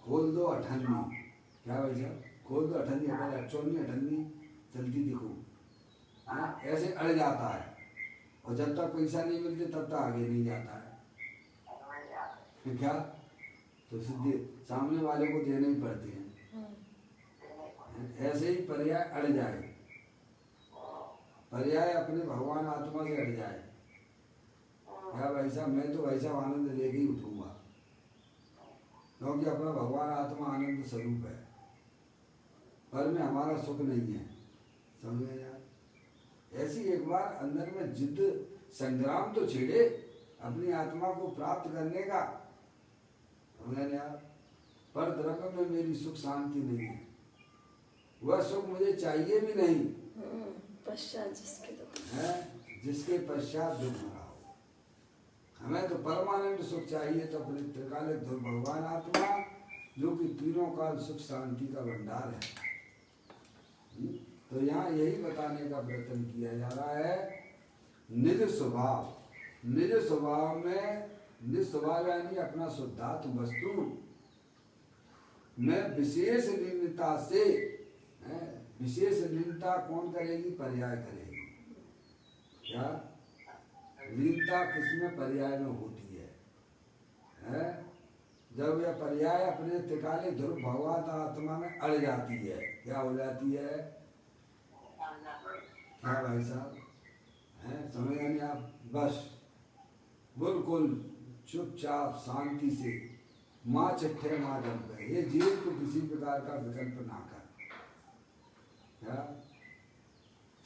खोल दो अठन्नी। क्या भाई साहब? खोल दो अठन्नी, अठन्नी अठन्नी चलती दिखो, ऐसे अड़ जाता है। और जब तक पैसा नहीं मिलते तब तक आगे नहीं जाता है। क्या? तो सीधे सामने वाले को देने ही पड़ते हैं। ऐसे ही पर्याय अड़ जाए, पर्याय अपने भगवान आत्मा से अड़ जाए। क्या भाई साहब? मैं तो भाई साहब आनंद लेके ही उठूंगा, क्योंकि अपना भगवान आत्मा आनंद स्वरूप है, पर में हमारा सुख नहीं है, समझे यार? ऐसी एक बार अंदर में जिद संग्राम तो छेड़े अपनी आत्मा को प्राप्त करने का, समझे यार? पर द्रव्य में मेरी सुख शांति नहीं है, वह सुख मुझे चाहिए भी नहीं। पश्चात जिसके दुख है, जिसके पश्चात दुख भरा हो। हमें तो परमानंद सुख चाहिए, तो अपने त्रिकालिक भगवान आत्मा जो कि तीनों काल सुख शांति का भंडार है। तो यहाँ यही बताने का प्रयत्न किया जा रहा है, निज स्वभाव, निज स्वभाव में, निज स्वभाव यानी अपना शुद्धात्म वस्तु में विशेष लीनता से, विशेष लीनता कौन करेगी? पर्याय करेगी। क्या लीनता किसमें? पर्याय में होती है? जब यह पर्याय अपने त्रिकालिक ध्रुव भगवत आत्मा में अड़ जाती है, क्या हो जाती है? क्या भाई साहब हैं? समझ नहीं आप? बस बिल्कुल चुपचाप शांति से माँ चिट्ठे माँ जब गए, ये जीव को किसी प्रकार का विकल्प ना कर। क्या?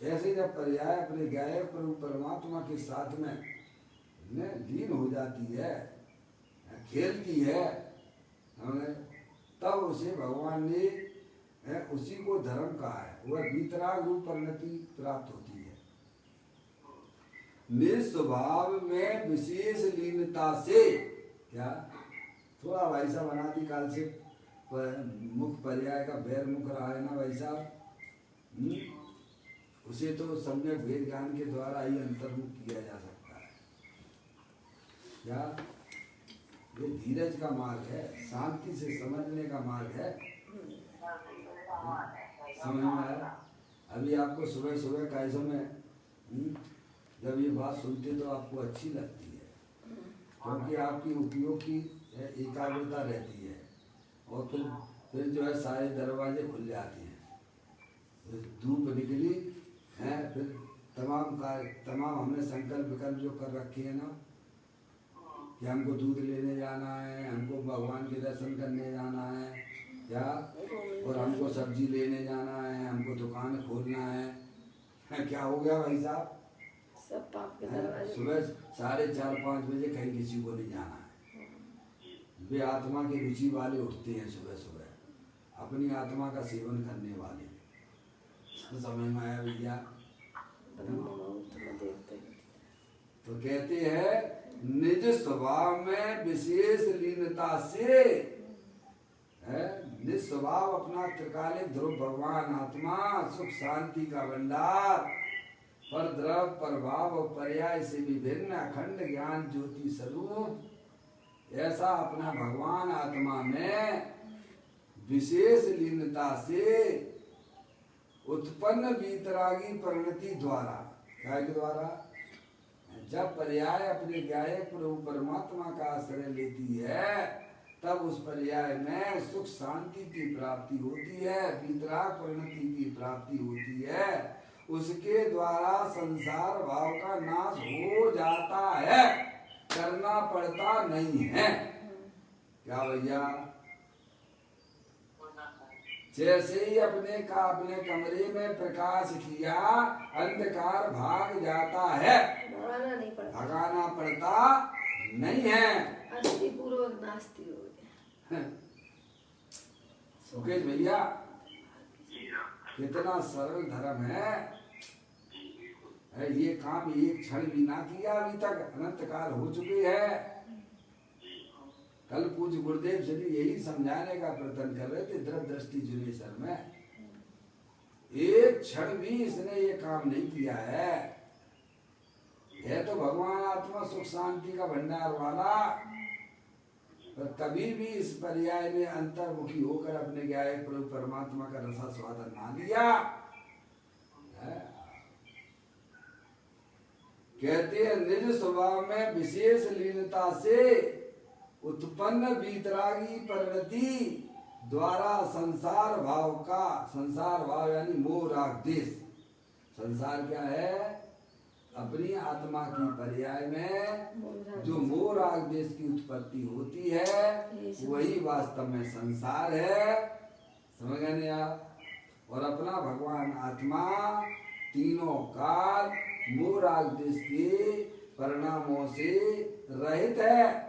ऐसे जब पर्याय अपने गाय परमात्मा के साथ में लीन हो जाती है, खेलती है, तब उसे भगवान ने उसी को धर्म कहा है, वह वीतराग रूप परिणति प्राप्त होती है। निस्वभाव में विशेष लीनता से, क्या थोड़ा भाई साहब अनादि काल से मुख पर्याय का बैर मुख रहा है ना भाई साहब, उसे तो सम्यक वेद ज्ञान के द्वारा ही अंतर्मुख किया जा सकता है। क्या? ये धीरज का मार्ग है, शांति से समझने का मार्ग है, समझ में आया? अभी आपको सुबह सुबह कैसों में जब ये बात सुनते तो आपको अच्छी लगती है, क्योंकि आपकी उपयोग की एकाग्रता रहती है, और फिर जो है सारे दरवाजे खुल जाते हैं, धूप निकली है, फिर तमाम हमने संकल्प विकल्प जो कर रखे हैं ना, कि हमको दूध लेने जाना है, हमको भगवान के दर्शन करने जाना है, क्या, और हमको सब्जी लेने जाना है, हमको दुकान खोलना है, क्या हो गया भाई साहब? सब पाप के दरवाजे। सुबह 4:30-5 बजे कहीं किसी को नहीं जाना है। वे आत्मा की रुचि वाले उठते हैं सुबह सुबह, अपनी आत्मा का सेवन करने वाले। समझ में आया भैया? तो कहते हैं निज स्वभाव में विशेष लीनता से, निज स्वभाव अपना त्रिकालिक ध्रुव भगवान आत्मा सुख शांति का भंडार, पर द्रव प्रभाव और पर्याय से विभिन्न अखंड ज्ञान ज्योति स्वरूप, ऐसा अपना भगवान आत्मा में विशेष लीनता से उत्पन्न वीतरागी परिणति द्वारा, क्या के द्वारा? जब पर्याय अपने गायक प्रभु परमात्मा का आश्रय लेती है, तब उस पर्याय में सुख शांति की प्राप्ति होती है, वीतराग परिणति की प्राप्ति होती है। उसके द्वारा संसार भाव का नाश हो जाता है, करना पड़ता नहीं है। क्या भैया? जैसे ही अपने कमरे में प्रकाश किया, अंधकार भाग जाता है, भगाना पड़ता नहीं है। अस्थि पूर्वक नास्ति हो गया। सुकेश भैया, कितना सरल धर्म है। ये काम एक क्षण भी ना किया अभी तक, अनंत काल हो चुके हैं। कल पूज्य गुरुदेव जी यही समझाने का प्रयत्न कर रहे थे दृढ़ दृष्टि जुनेसर में। एक क्षण भी इसने ये काम नहीं किया है तो भगवान आत्मा सुख शांति का भंडार वाला, पर कभी भी इस पर्याय में अंतर्मुखी होकर अपने गायक प्रभु परमात्मा का रसा स्वादन ना लिया। कहते हैं निज स्वभाव में विशेष लीनता से उत्पन्न वीतरागी परिणति द्वारा संसार भाव यानी मोह राग देश। संसार क्या है? अपनी आत्मा की पर्याय में जो मोह राग देश की उत्पत्ति होती है, वही वास्तव में संसार है। समझ गए आप? और अपना भगवान आत्मा तीनों काल मोह राग देश के परिणामों से रहित है।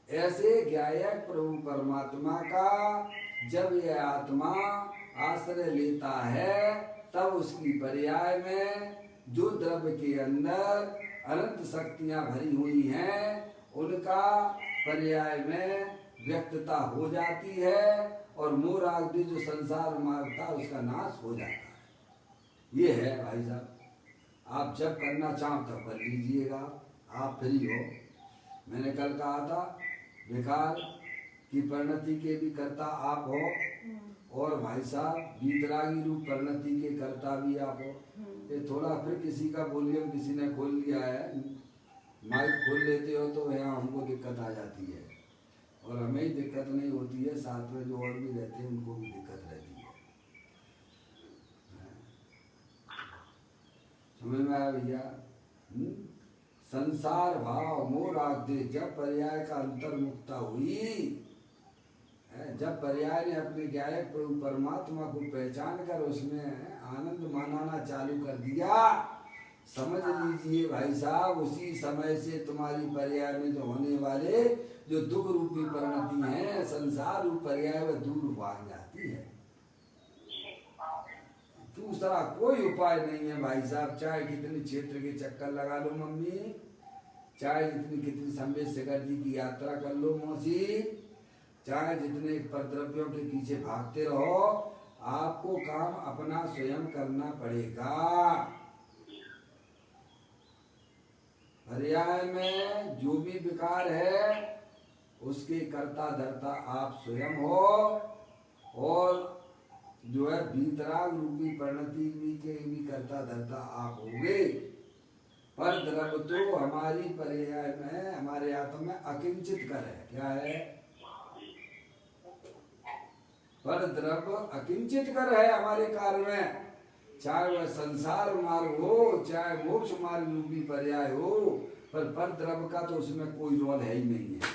ऐसे गायक प्रभु परमात्मा का जब यह आत्मा आश्रय लेता है, तब उसकी पर्याय में जो द्रव्य के अंदर अनंत शक्तियां भरी हुई हैं, उनका पर्याय में व्यक्तता हो जाती है, और मोराग्नि जो संसार मार्ग था उसका नाश हो जाता है। ये है भाई साहब, आप जब करना चाहो तब कर लीजिएगा, आप फ्री हो। मैंने कल कहा था विकार की परिणति के भी कर्ता आप हो, और भाई साहब वीतरागी रूप परिणति के कर्ता भी आप हो। ये थोड़ा फिर किसी का वॉल्यूम किसी ने खोल लिया है, माइक खोल लेते हो तो यहाँ हमको दिक्कत आ जाती है, और हमें ही दिक्कत नहीं होती है, साथ में जो और भी रहते हैं उनको भी दिक्कत रहती है। समझ में आया भैया? संसार भाव मोराग्नि जब पर्याय का अंतर्मुक्ता हुई, जब पर्याय ने अपने गायक प्रभु परमात्मा को पहचान कर उसमें आनंद मानाना चालू कर दिया, समझ लीजिए भाई साहब, उसी समय से तुम्हारी पर्याय में जो होने वाले जो दुख रूपी परिणति है, संसार रूप पर्याय वह दूर भाग जाती है। दूसरा कोई उपाय नहीं है भाई साहब, चाहे कितनी क्षेत्र के चक्कर लगा लो मम्मी, चाहे कितनी संवेद शेखर जी की यात्रा कर लो मौसी, चाहे जितने परद्रव्यों के पीछे भागते रहो, आपको काम अपना स्वयं करना पड़ेगा। पर्याय में जो भी विकार है उसके कर्ता धर्ता आप स्वयं हो, और जो है वीतराग रूपी परिणति के भी कर्ता धर्ता आप होंगे। पर द्रव्य तो हमारी पर्याय में हमारे आत्मा में अकिंचित कर है। क्या है? पर द्रव्य अकिंचित कर है हमारे कार्य में, चाहे वह संसार मार्ग हो चाहे मोक्ष मार्ग रूपी पर्याय हो, पर द्रव्य का तो उसमें कोई रोल है ही नहीं है।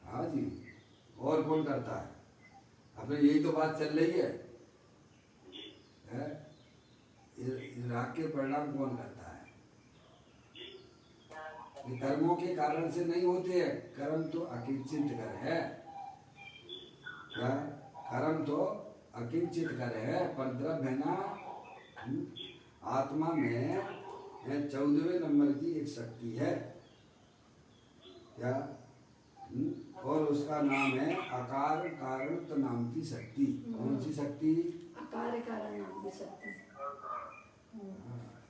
हाँ जी, और कौन करता है? अपने यही तो बात चल रही है। राग के परिणाम कौन करता है? ये कर्मों के कारण से नहीं होते हैं। कर्म तो अकिंचित कर है, क्या? कर्म तो अकिंचित कर है, पर द्रव्य है ना। आत्मा में 14वें नंबर की एक शक्ति है, क्या? और उसका नाम है अकार कारणत्व नाम की शक्ति। कौन सी शक्ति? अकार कारण नाम की शक्ति।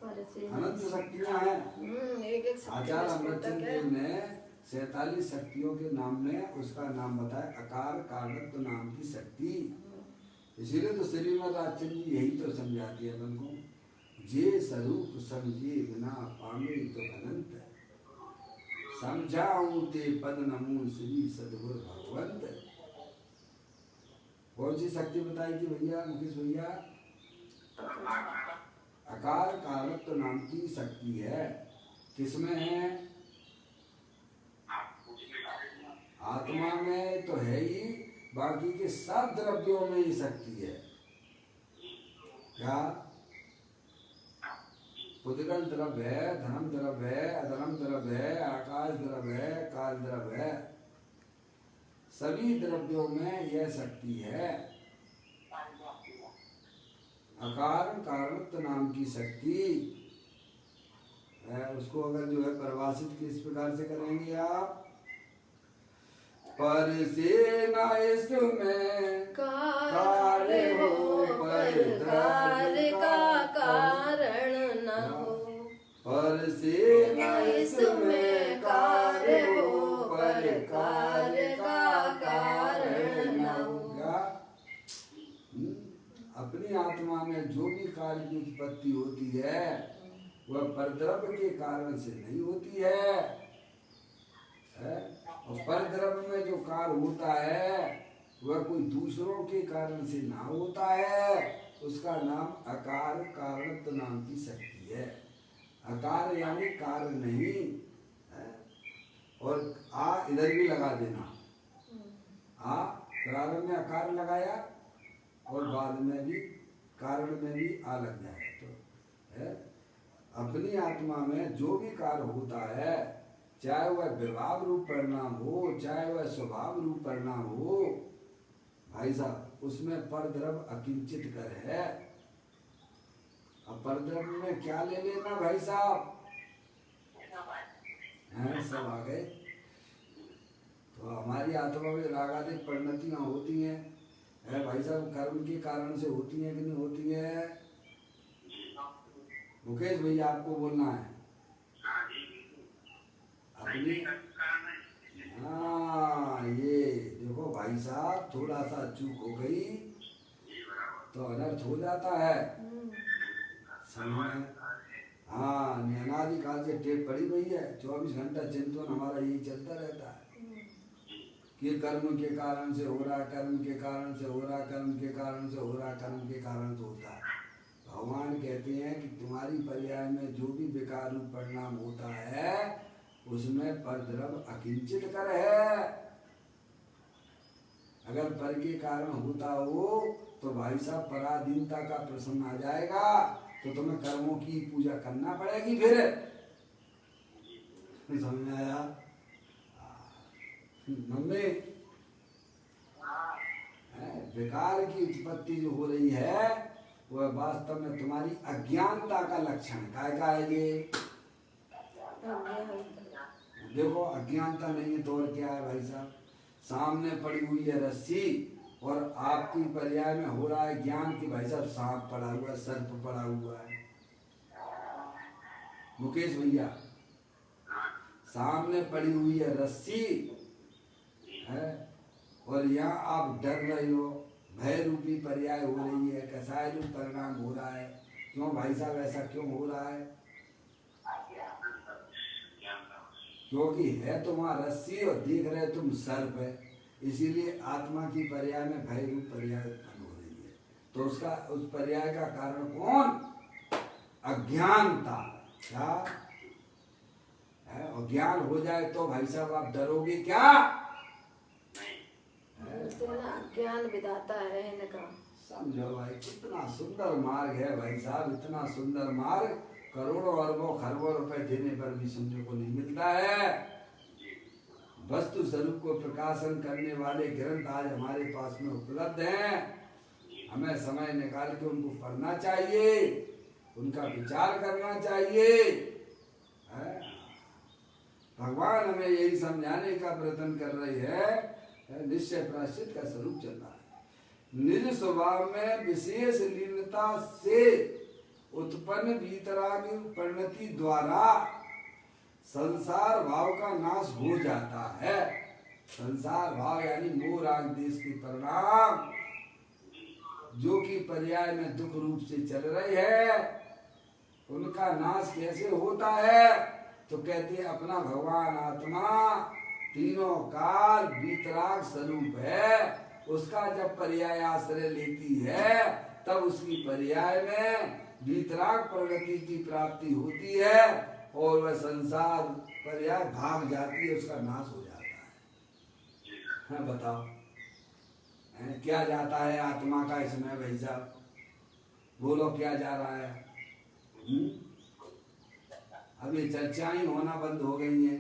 अनंत शक्तियां हैं। एक एक आचार्य अमृतचंद देव ने 47 शक्तियों के नाम में उसका नाम बताया, अकार कारणत्व नाम की शक्ति। इसीलिए तो श्रीमद राजचंद जी यही तो समझाती है अपन को, जे स्वरूप समझे बिना पावे तो अनंत, समझाऊं ते पद नमो श्री सद्गुरु भगवंत। कौन सी शक्ति बताई थी भैया, मुकेश भैया? अकार कारणत्व नाम की शक्ति है। किसमें है? आत्मा में तो है ही, बाकी के सब द्रव्यों में ही शक्ति है। क्या? पुद्गल द्रव्य है, धर्म द्रव्य है, अधर्म द्रव्य है, आकाश द्रव्य है, काल द्रव्य है। सभी द्रव्यों में यह शक्ति है, अकार कारणत्व नाम की शक्ति। उसको अगर जो है परिभाषित किस प्रकार से करेंगे आप? पर से न इसमें कार्य हो, पर द्रव्य का कारण न हो। पर से न इसमें कार्य हो, पर कार्य का कारण न हो। क्या? अपनी आत्मा में जो भी कार्य की उत्पत्ति होती है वह परद्रव्य के कारण से नहीं होती है, और परद्रव्य में जो कार्य होता है वह कोई दूसरों के कारण से ना होता है। उसका नाम अकार कारणत्व नाम की शक्ति है। अकार यानी कार्य नहीं है। और आ इधर भी लगा देना, आ प्रारंभ में अकार लगाया और बाद में भी कारण में भी आ लग जाए तो है। अपनी आत्मा में जो भी कार्य होता है, चाहे वह विभाव रूप परिणाम हो, चाहे वह स्वभाव रूप परिणाम हो, भाई साहब उसमें परद्रव्य अकिंचित कर है। अब परद्रव्य में क्या ले लेना भाई साहब? हैं सब आ गए। तो हमारी आत्मा में रागादिक परिणतियां होती हैं, है भाई साहब, कर्म के कारण से होती है कि नहीं होती है? मुकेश भैया आपको बोलना है अपनी। हाँ ये देखो भाई साहब, थोड़ा सा चूक हो गई तो अनर्थ हो जाता है, समझ में? हाँ अनादिकाल से टेप पड़ी हुई है, 24 घंटा चिंतन हमारा यही चलता रहता है कि कर्म के कारण से हो रहा, कर्म के कारण से हो रहा, कर्म के कारण से हो रहा, कर्म के कारण से होता है। भगवान कहते हैं कि तुम्हारी पर्याय में जो भी विकार रूप परिणाम होता है उसमें परद्रव्य अकिंचित कर है। अगर पर के कारण होता हो तो भाई साहब पराधीनता का प्रश्न आ जाएगा, तो तुम्हें कर्मों की पूजा करना पड़ेगी। फिर समझ में आया? मम्मी विकार की उत्पत्ति जो हो रही है वह वास्तव में तुम्हारी अज्ञानता का लक्षण का है। ये देखो अज्ञानता नहीं है तो और क्या है भाई साहब? सामने पड़ी हुई है रस्सी और आपकी पर्याय में हो रहा है ज्ञान की भाई साहब सांप पड़ा हुआ है, सर्प पड़ा हुआ है। मुकेश भैया सामने पड़ी हुई है रस्सी है और यहाँ आप डर रहे हो, भय रूपी पर्याय हो रही है, कसाय रूप परिणाम हो रहा है। क्यों भाई साहब ऐसा क्यों हो रहा है? क्योंकि है तो वहाँ रस्सी और देख रहे तुम सर्प है, इसीलिए आत्मा की पर्याय में भय रूप पर्याय उत्पन्न हो रही है। तो उसका उस पर्याय का कारण कौन? अज्ञानता। क्या है? और ज्ञान हो जाए तो भाई साहब आप डरोगे क्या? तो ना ज्ञान विधाता है इनका। समझो भाई, कितना सुंदर मार्ग है भाई साहब, इतना सुंदर मार्ग करोड़ों अरबों खरबों रुपए देने पर भी सुनने को नहीं मिलता है। वस्तु स्वरूप को प्रकाशन करने वाले ग्रंथ आज हमारे पास में उपलब्ध हैं। हमें समय निकाल के उनको पढ़ना चाहिए, उनका विचार करना चाहिए। भगवान हमें यही समझाने का प्रयत्न कर रही है। निश्चय प्रायश्चित का स्वरूप चल रहा है। निज स्वभाव में विशेष लीनता से उत्पन्न वीतरागी परिणति द्वारा संसार भाव का नाश हो जाता है। संसार भाव यानी मोह राग देश के परिणाम जो कि पर्याय में दुख रूप से चल रही है, उनका नाश कैसे होता है? तो कहते हैं अपना भगवान आत्मा तीनों काल वीतराग स्वरूप है, उसका जब पर्याय आश्रय लेती है तब उसकी पर्याय में वीतराग प्रगति की प्राप्ति होती है और वह संसार पर्याय भाग जाती है, उसका नाश हो जाता है। हाँ बताओ, क्या जाता है आत्मा का इसमें भाई साहब? बोलो क्या जा रहा है? अब ये चर्चाएं होना बंद हो गई हैं।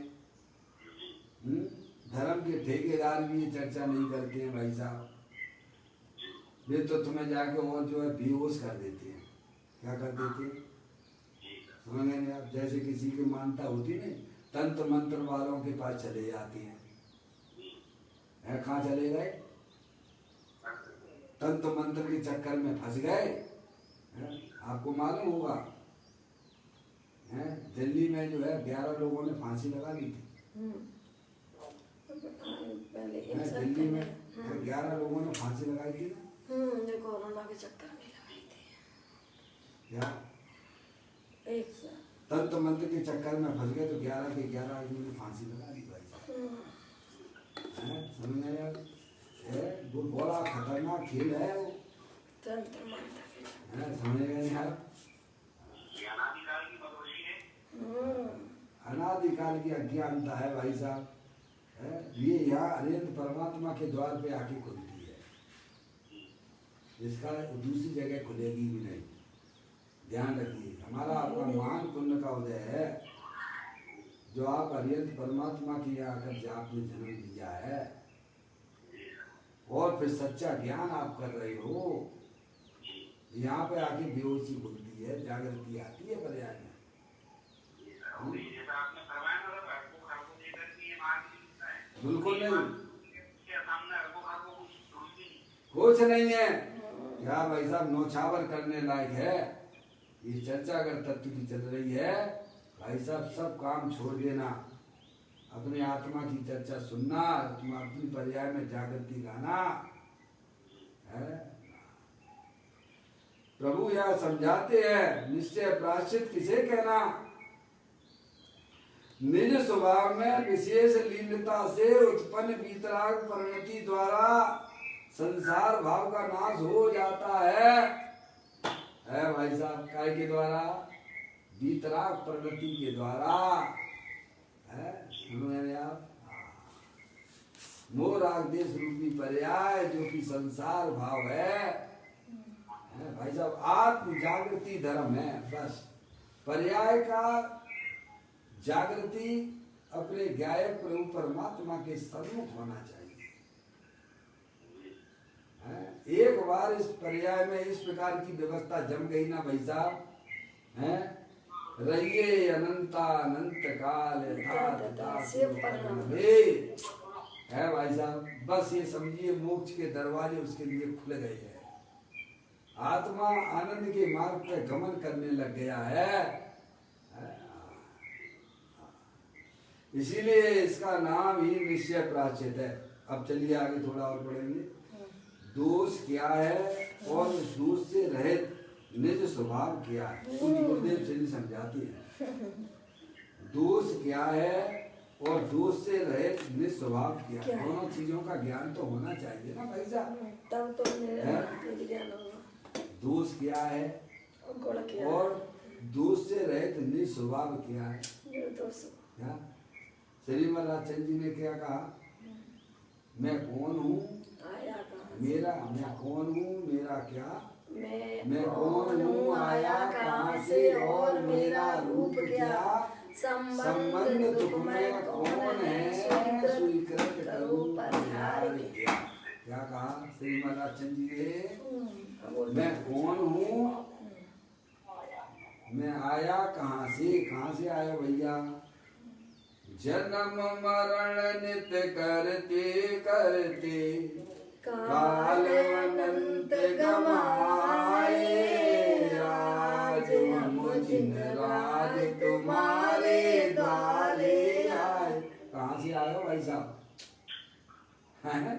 धर्म के ठेकेदार भी ये चर्चा नहीं करते हैं भाई साहब। वे तो तुम्हें जाके और जो है बेहोश कर देते हैं। क्या कर देते हैं समझ नहीं आप? जैसे किसी की मानता होती नहीं, तंत्र मंत्र वालों के पास चले जाती हैं। कहाँ चले गए? तंत्र मंत्र के चक्कर में फंस गए। आपको मालूम होगा दिल्ली में जो है 11 लोगों ने फांसी लगा ली थी। दिल्ली में 11 लोगों ने फांसी लगाई थी। कोरोना के चक्कर में लगाई थी। क्या एक तंत्र मंत्र के चक्कर में फंस गए तो 11 के 11 आदमी ने फांसी लगा दी भाई। समझ आया? वो बड़ा खतरनाक खेल है वो तंत्र मंत्र। समझ गए यार? अनादिकाल की अज्ञानता है भाई साहब। ये यहाँ अनंत परमात्मा के द्वार पे आके खुलती है, इसका दूसरी जगह खुलेगी भी नहीं। ध्यान रखिए, हमारा आपका महान पुण्य का उदय है जो आप अनंत परमात्मा की यहाँ आकर आपने जन्म दिया है और फिर सच्चा ज्ञान आप कर रहे हो। यहाँ पे आके बेहोशी खुलती है, जागृति आती है पर्याय में। बिल्कुल नहीं, कुछ नहीं है। क्या भाई साहब नौछावर करने लायक है? ये चर्चा अगर तत्व की चल रही है भाई साहब, सब काम छोड़ देना, अपने आत्मा की चर्चा सुनना, तुम अपनी पर्याय में जागृति लाना है। प्रभु यह समझाते हैं निश्चय प्रायश्चित किसे कहना? निज स्वभाव में विशेष लीनता से उत्पन्न वीतराग परिणति द्वारा संसार भाव का नाश हो जाता है भाई साहब। काय के द्वारा? वीतराग परिणति के द्वारा। आप मोह राग देश रूपी पर्याय जो कि संसार भाव है भाई साहब, आत्म जागृति धर्म है। बस पर्याय का जागृति अपने गायक प्रभु परमात्मा के सम्मुख होना चाहिए। एक बार इस पर्याय में इस प्रकार की व्यवस्था जम गई ना भाई साहब, रहिए अनंता अनंत काल है भाई साहब। बस ये समझिए मोक्ष के दरवाजे उसके लिए खुल गए हैं। आत्मा आनंद के मार्ग पर गमन करने लग गया है। इसीलिए इसका नाम ही निश्चय प्रायश्चित है। अब चलिए आगे थोड़ा और पढ़ेंगे। दोष क्या है और उस दोष से रहित निज स्वभाव क्या है, कुछ गुरुदेव से समझाते हैं। दोष क्या है और दोष से रहित निज स्वभाव क्या है, दोनों चीजों का ज्ञान तो होना चाहिए ना भाई साहब। तब तो मेरे ज्ञान होगा। दोष क्या है और दोष से रहित निज स्वभाव क्या है? क्या श्रीमद राजचंद्र जी ने क्या कहा? मैं कौन हूँ, आया कहाँ से? मेरा मैं कौन हूँ, मेरा क्या, मैं कौन हूँ, आया कहाँ से और मेरा रूप क्या, संबंध दुख में कौन है, स्वीकृत करो परिहार क्या। क्या कहा श्री महाराज चंद जी ने? बोल मैं कौन हूँ, मैं आया कहाँ से आया भैया? जन्म मरण नित्य करते करते काल अनंत गमाए, आज हम जिन राज तुम्हारे द्वारे आए। कहाँ से आए हो भाई साहब? हैं?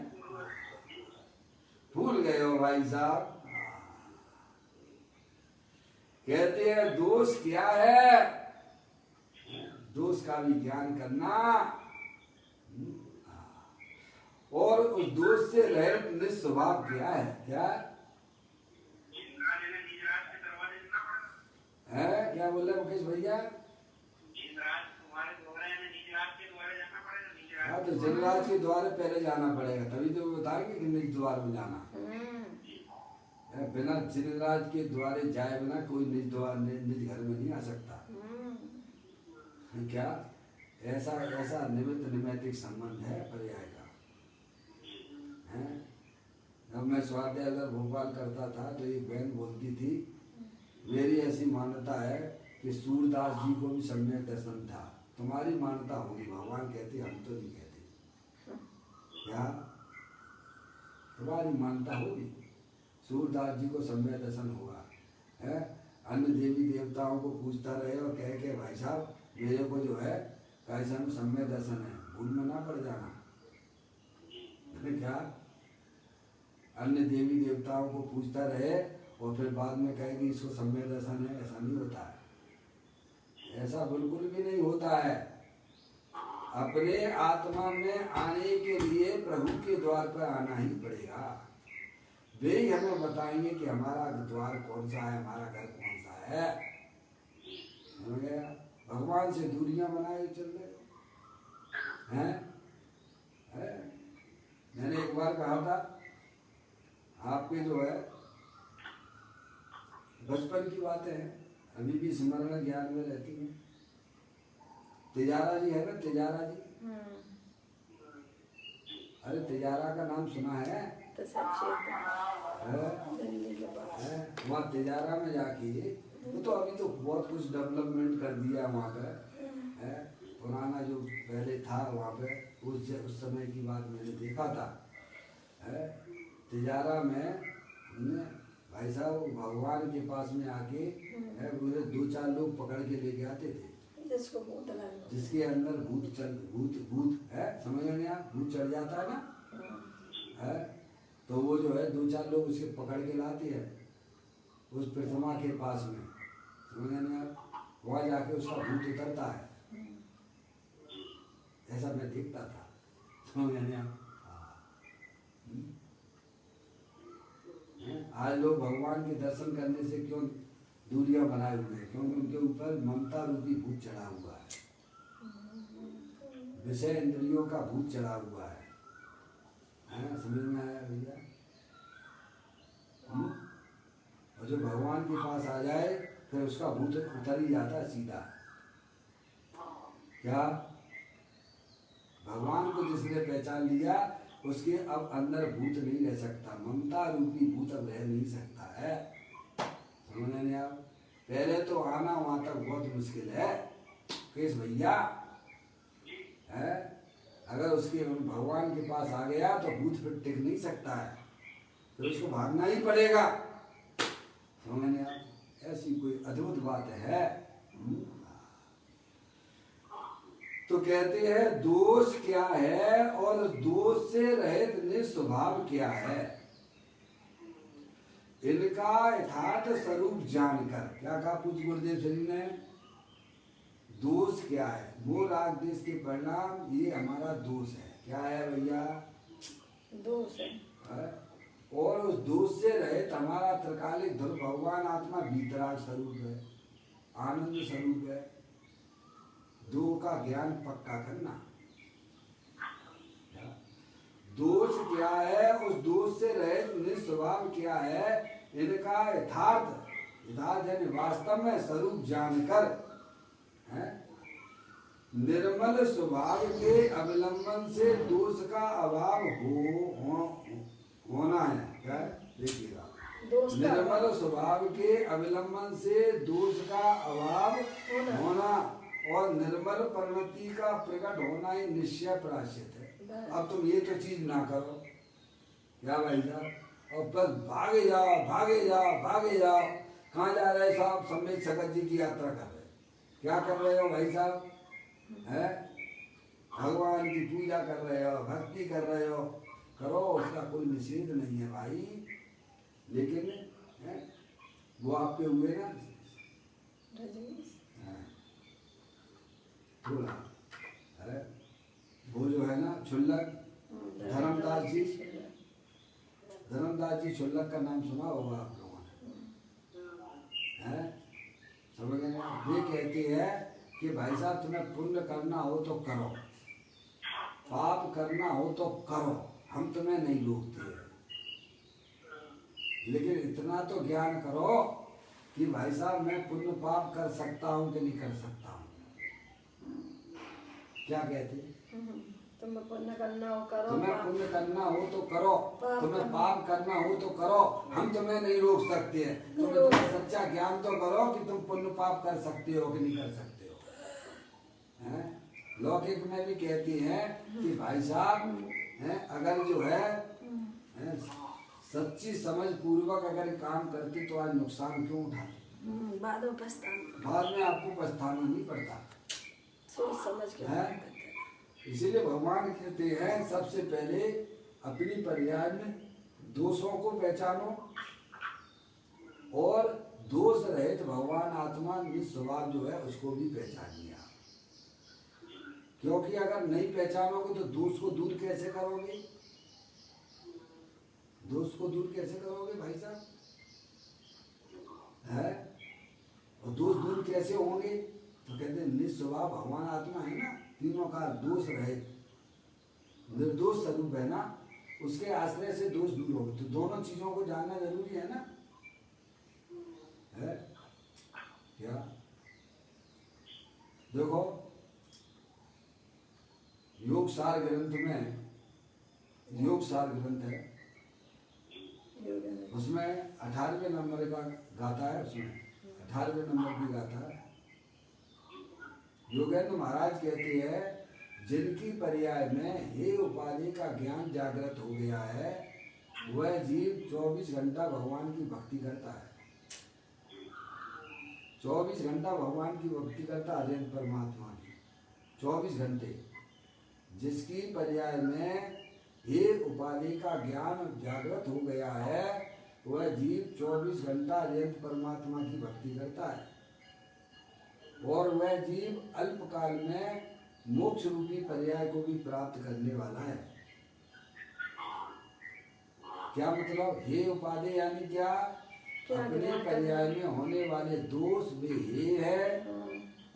भूल गए हो भाई साहब? कहते हैं दोष क्या है, दोष का भी ज्ञान करना और उस दोष से रहित निस्वभाव क्या है? क्या है? क्या बोल रहे मुकेश भैया? हाँ तो जनराज के द्वार पहले जाना पड़ेगा, तभी तो बताएंगे कि निज द्वार में जाना। बिना जनराज के द्वारे जाए बिना कोई निज द्वार निज घर में नहीं आ सकता। क्या ऐसा ऐसा निमित्त निमित्तिक संबंध है पर्याय का? है? जब मैं स्वाध्याय अगर भोपाल करता था तो एक बहन बोलती थी, मेरी ऐसी मान्यता है कि सूरदास जी को भी सम्यक दर्शन था। तुम्हारी मान्यता होगी, भगवान कहते, हम तो नहीं कहते। क्या तुम्हारी मान्यता होगी? सूरदास जी को सम्यक दर्शन हुआ है। अन्य देवी देवताओं को पूछता रहे और कह के भाई साहब मेरे को जो है कैसा सम्यक दर्शन है, भूल में ना पड़ जाना। क्या अन्य देवी देवताओं को पूछता रहे और फिर बाद में कहे कि इसको सम्यक दर्शन है, ऐसा नहीं होता है। ऐसा बिल्कुल भी नहीं होता है। अपने आत्मा में आने के लिए प्रभु के द्वार पर आना ही पड़ेगा। वे ही हमें बताएंगे कि हमारा द्वार कौन सा है, हमारा घर कौन सा है। हो गया? भगवान से दूरियां बनाए चल रहे हैं। मैंने एक बार कहा था, आपके जो है बचपन की बातें हैं, अभी भी स्मरण ज्ञान में रहती हैं। तिजारा जी है ना, तिजारा जी, अरे तिजारा का नाम सुना है? तो वहाँ तिजारा में जाके वो तो अभी तो बहुत कुछ डेवलपमेंट कर दिया वहाँ पे है। पुराना जो पहले था वहाँ पे उस समय की बात मैंने देखा था है। तिजारा में भाई साहब भगवान के पास में आके मुझे 2-4 लोग पकड़ के लेके आते थे, जिसके अंदर भूत है, समझ में आप? भूत चढ़ जाता है ना है, तो वो जो है 2-4 लोग उसे पकड़ के लाते हैं उस प्रतिमा के पास में, समझ में आप? वहाँ जाके उसका भूत उतरता है। ऐसा मैं देखता था, समझ में आप? आज लोग भगवान के दर्शन करने से क्यों दूरियां बनाए हुए हैं? क्योंकि उनके ऊपर ममता रूपी भूत चढ़ा हुआ है, विषय इंद्रियों का भूत चढ़ा हुआ है। समझ में आया भैया? और जो भगवान के पास आ जाए फिर उसका भूत उतर ही जाता है सीधा। क्या भगवान को जिसने पहचान लिया उसके अब अंदर भूत नहीं रह सकता, ममता रूपी भूत अब रह नहीं सकता है। समझ नहीं आप? पहले तो आना वहां तक बहुत मुश्किल है केस भैया है। अगर उसके भगवान के पास आ गया तो भूत फिर टिक नहीं सकता है, फिर उसको भागना ही पड़ेगा। समझ नहीं आप? ऐसी कोई अद्भुत बात है। तो कहते हैं दोष क्या है और दोष से रहित निस्वभाव क्या है। इनका यथार्थ स्वरूप जानकर क्या कहा पूज्य गुरुदेव श्री ने? दोष क्या है? वो राग देश के परिणाम, ये हमारा दोष है। क्या है भैया? दोष है। और उस दोष से रहित हमारा त्रिकालिक ध्रुव भगवान आत्मा वीतराग स्वरूप है, आनंद स्वरूप है। दो का ज्ञान पक्का करना। दोष क्या है, उस दोष से रहित निस्वभाव क्या है, इनका यथार्थ यानी वास्तव में स्वरूप जानकर है, निर्मल स्वभाव के अवलंबन से दोष का अभाव होना है। क्या देखिएगा, निर्मल स्वभाव के अवलंबन से दोष का अभाव होना और निर्मल प्रवृत्ति का प्रकट होना ही निश्चय प्राश्चित है। अब तुम ये तो चीज ना करो, क्या भाई साहब, और बस भागे जाओ भागे जाओ भागे जाओ। कहाँ जा रहे साहब? सम्मेद सगत जी की यात्रा कर रहे। क्या कर रहे हो भाई साहब? है भगवान की पूजा कर रहे हो, भक्ति कर रहे हो, करो, उसका कोई निषेध नहीं है भाई। लेकिन है, वो आपके हुए ना बोला है, वो जो है ना क्षुल्लक धर्मदास जी क्षुल्लक का नाम सुना होगा आप लोगों ने, है समझ गए ना? वे कहते हैं कि भाई साहब तुम्हें पुण्य करना हो तो करो, पाप करना हो तो करो, हम तुम्हें नहीं रोकते हैं, लेकिन इतना तो ज्ञान करो कि भाई साहब मैं पुण्य पाप कर सकता हूँ कि नहीं कर सकता हूँ। क्या कहते? तुम्हें पुण्य करना हो करो, तुम्हें पुण्य करना हो तो करो, तुम्हें पाप करना हो तो करो, हम तुम्हें नहीं रोक सकते हैं। तुम्हें सच्चा ज्ञान तो करो कि तुम पुण्य पाप कर सकते हो कि नहीं कर सकते हो। हैं? लौकिक में भी कहती हैं कि भाई साहब अगर जो है सच्ची समझ पूर्वक अगर काम करते तो आज नुकसान क्यों उठाते? बाद में आपको पछताना नहीं पड़ता, सोच समझ के है। इसीलिए भगवान कहते हैं सबसे पहले अपनी पर्याय में दोषों को पहचानो और दोष रहित भगवान आत्मा निस्वभाव जो है उसको भी पहचानिए आप। क्योंकि अगर नहीं पहचानोगे तो दोष को दूर कैसे करोगे? दोष को दूर कैसे करोगे भाई साहब? है, और दोष दूर कैसे होंगे? तो कहते हैं निस्वभाव भगवान आत्मा है ना, तीनों का दोष रहित निर्दोष स्वरूप है ना, उसके आश्रय से दोष दूर होगा। तो दोनों चीजों को जानना जरूरी है ना, है क्या? देखो योग सार ग्रंथ में, योग सार ग्रंथ है, उसमें 18वें नंबर का गाथा है, उसमें 18वें नंबर की गाथा है। योगेंद्र महाराज कहते हैं जिनकी पर्याय में हे उपाधि का ज्ञान जागृत हो गया है वह जीव 24 घंटा भगवान की भक्ति करता है। 24 घंटा भगवान की भक्ति करता है, अजय परमात्मा की 24 घंटे। जिसकी पर्याय में एक उपाधि का ज्ञान जागृत हो गया है वह जीव 24 घंटा अजय परमात्मा की भक्ति करता है और वह जीव अल्पकाल में मोक्ष रूपी पर्याय को भी प्राप्त करने वाला है। क्या मतलब? हे उपाधि यानी क्या? अपने पर्याय में होने वाले दोष भी हे है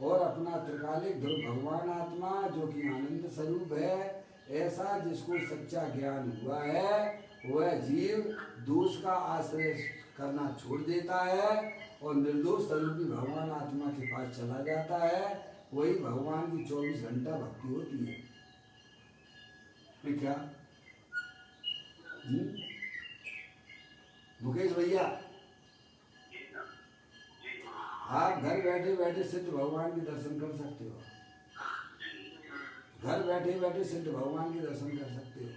और अपना त्रिकालिक ध्रुव भगवान आत्मा जो कि आनंद स्वरूप है, ऐसा जिसको सच्चा ज्ञान हुआ है वह जीव दोष का आश्रय करना छोड़ देता है और निर्दोष स्वरूपी भगवान आत्मा के पास चला जाता है। वही भगवान की 24 घंटा भक्ति होती है। क्या मुकेश भैया, आप घर बैठे बैठे सिद्ध भगवान के दर्शन कर सकते हो। घर बैठे बैठे सिद्ध भगवान के दर्शन कर सकते हो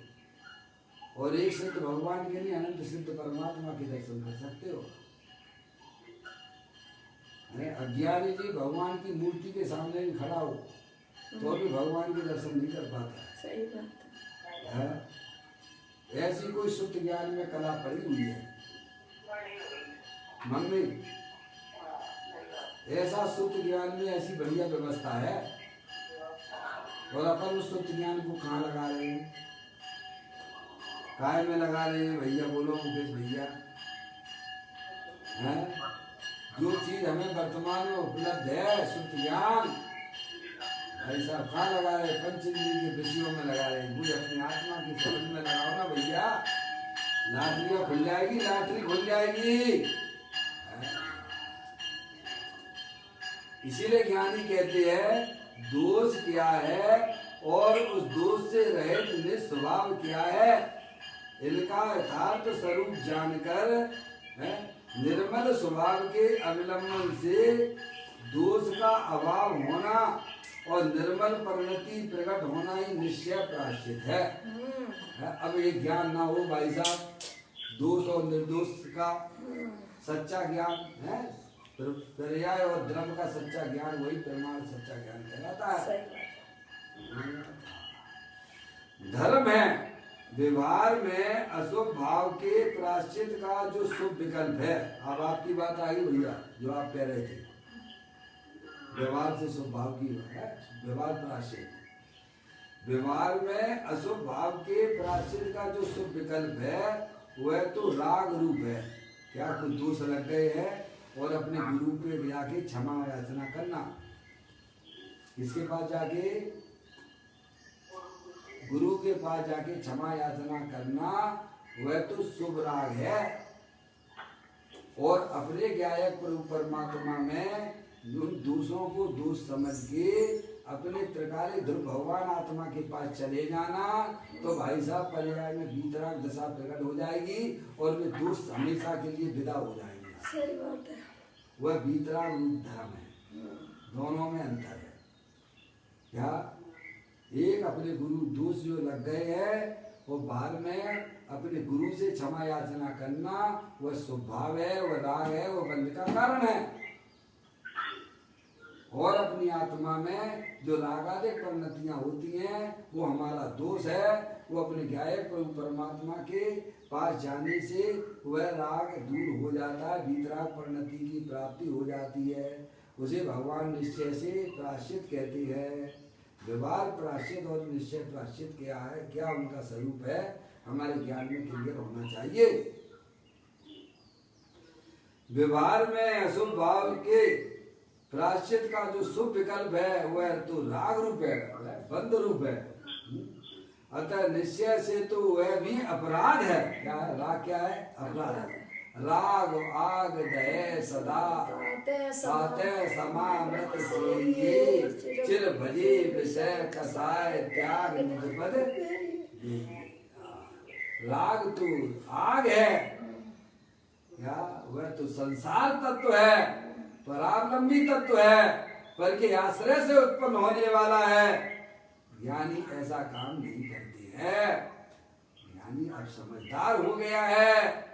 और एक सिद्ध भगवान के लिए अनंत सिद्ध परमात्मा के दर्शन कर सकते हो। अज्ञानी जी भगवान की मूर्ति के सामने भी खड़ा हो तो भी भगवान के दर्शन नहीं कर पाता। सही बात है। ऐसी कोई शुद्ध ज्ञान में कला पड़ी हुई है मम्मी, ऐसा शुद्ध ज्ञान में ऐसी बढ़िया व्यवस्था है और अपन उस शुद्ध ज्ञान को कहाँ लगा रहे हैं? काय में लगा रहे हैं भैया? बोलो मुकेश भैया। है जो चीज हमें वर्तमान में उपलब्ध है शुद्ध ज्ञान भाई साहब कहाँ लगा रहे, पंचेंद्रिय के विषयों में लगा रहे, पूरी अपनी आत्मा की समझ में लगाओ ना भैया, लॉटरी खुल जाएगी, लॉटरी खुल जाएगी। इसीलिए ज्ञानी कहते हैं दोष क्या है और उस दोष से रहित निस्वभाव क्या है, इनका यथार्थ स्वरूप जानकर निर्मल स्वभाव के अवलंबन से दोष का अभाव होना और निर्मल परिणति प्रकट होना ही निश्चय प्रायश्चित है। अब ये ज्ञान ना हो भाई साहब, दोष और निर्दोष का सच्चा ज्ञान है, पर्याय और धर्म का सच्चा ज्ञान वही प्रमाण सच्चा ज्ञान कहलाता है। धर्म है व्यवहार में अशुभ भाव के प्रायश्चित का जो शुभ विकल्प है। अब आपकी बात आ गई भैया, जो आप कह रहे थे व्यवहार से शुभ भाव की है, व्यवहार प्रायश्चित, व्यवहार में अशुभ भाव के प्रायश्चित का जो शुभ विकल्प है वह तो राग रूप है। क्या कुछ दोष लग गए हैं और अपने गुरु पे जाके क्षमा याचना करना, इसके पास जाके गुरु के पास जाके क्षमा याचना करना वह तो शुभ राग है। और अपने ज्ञायक प्रभु परमात्मा में उन दोषों को दोष समझ के अपने त्रिकाली ध्रुव भगवान आत्मा के पास चले जाना, तो भाई साहब पर्याय में वीतराग दशा प्रकट हो जाएगी और वे दोष हमेशा के लिए विदा हो जाएंगे। सही बात है। वह वीतराग रूप धर्म है, दोनों में अंतर है। क्या एक अपने गुरु दोष जो लग गए हैं वो बाद में अपने गुरु से क्षमा याचना करना वह स्वभाव है, वह राग है, वह बंध का कारण है। और अपनी आत्मा में जो रागादिक परिणतियां होती हैं वो हमारा दोष है। वो अपने ज्ञायक प्रभु परमात्मा के पास जाने से वह राग दूर हो जाता है, वीतराग परिणति की प्राप्ति हो जाती है। उसे भगवान निश्चय से प्रायश्चित कहते हैं। व्यवहार प्रायश्चित और निश्चय प्रायश्चित क्या है, क्या उनका स्वरूप है, हमारे ज्ञान में क्लियर होना चाहिए। व्यवहार में अशुभ भाव के प्रायश्चित का जो शुभ विकल्प है वह तो राग रूप है, बंध रूप है। अतः निश्चय से तो वह भी अपराध है। क्या है राग, क्या है अपराध। राग आग दय सदा साते समामृत सोइए, चिर भजे विषय कसाय त्याग निज पद। राग तो आग है, क्या वह तो संसार तत्व है, परावलंबी तत्व है, पर के आश्रय से उत्पन्न होने वाला है। ज्ञानी ऐसा काम नहीं करते हैं। ज्ञानी अब समझदार हो गया है,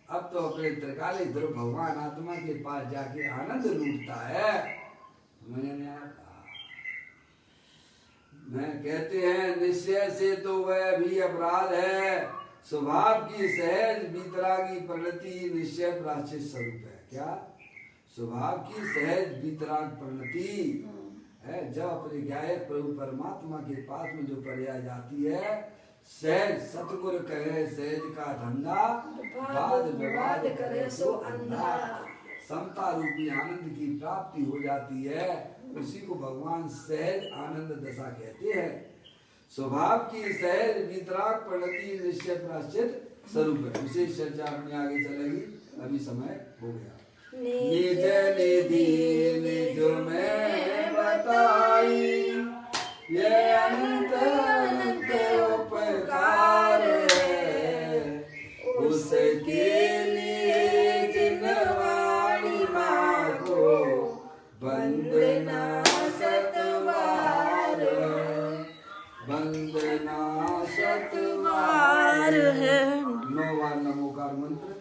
अब तो अपने त्रिकाली ध्रुव भगवान आत्मा के पास जाके आनंद लूटता है। मैं कहते हैं निश्चय से तो वह भी अपराध है। स्वभाव की सहज वीतरागी परिणति निश्चय प्रायश्चित स्वरूप है। क्या स्वभाव की सहज वीतराग परिणति है। जब अपने ज्ञायक प्रभु परमात्मा के पास में जो पर्याय जाती है, सहज सतगुरु कहे सहज का धंधा, वाद विवाद करे सो अंधा। समता रूपी आनंद की प्राप्ति हो जाती है, उसी को भगवान सहज आनंद दशा कहते हैं। स्वभाव की सहज वीतराग परिणति निश्चय प्रायश्चित स्वरूप है। विशेष चर्चा अपनी आगे चलेगी, अभी समय हो गया। निज निधि निज में बताई, ये अनंत अनंत उपकार है, उसके लिए जिन वाणी मांगो वंदना सतवार है, वंदना सतवार है। 9 बार नमोकार मंत्र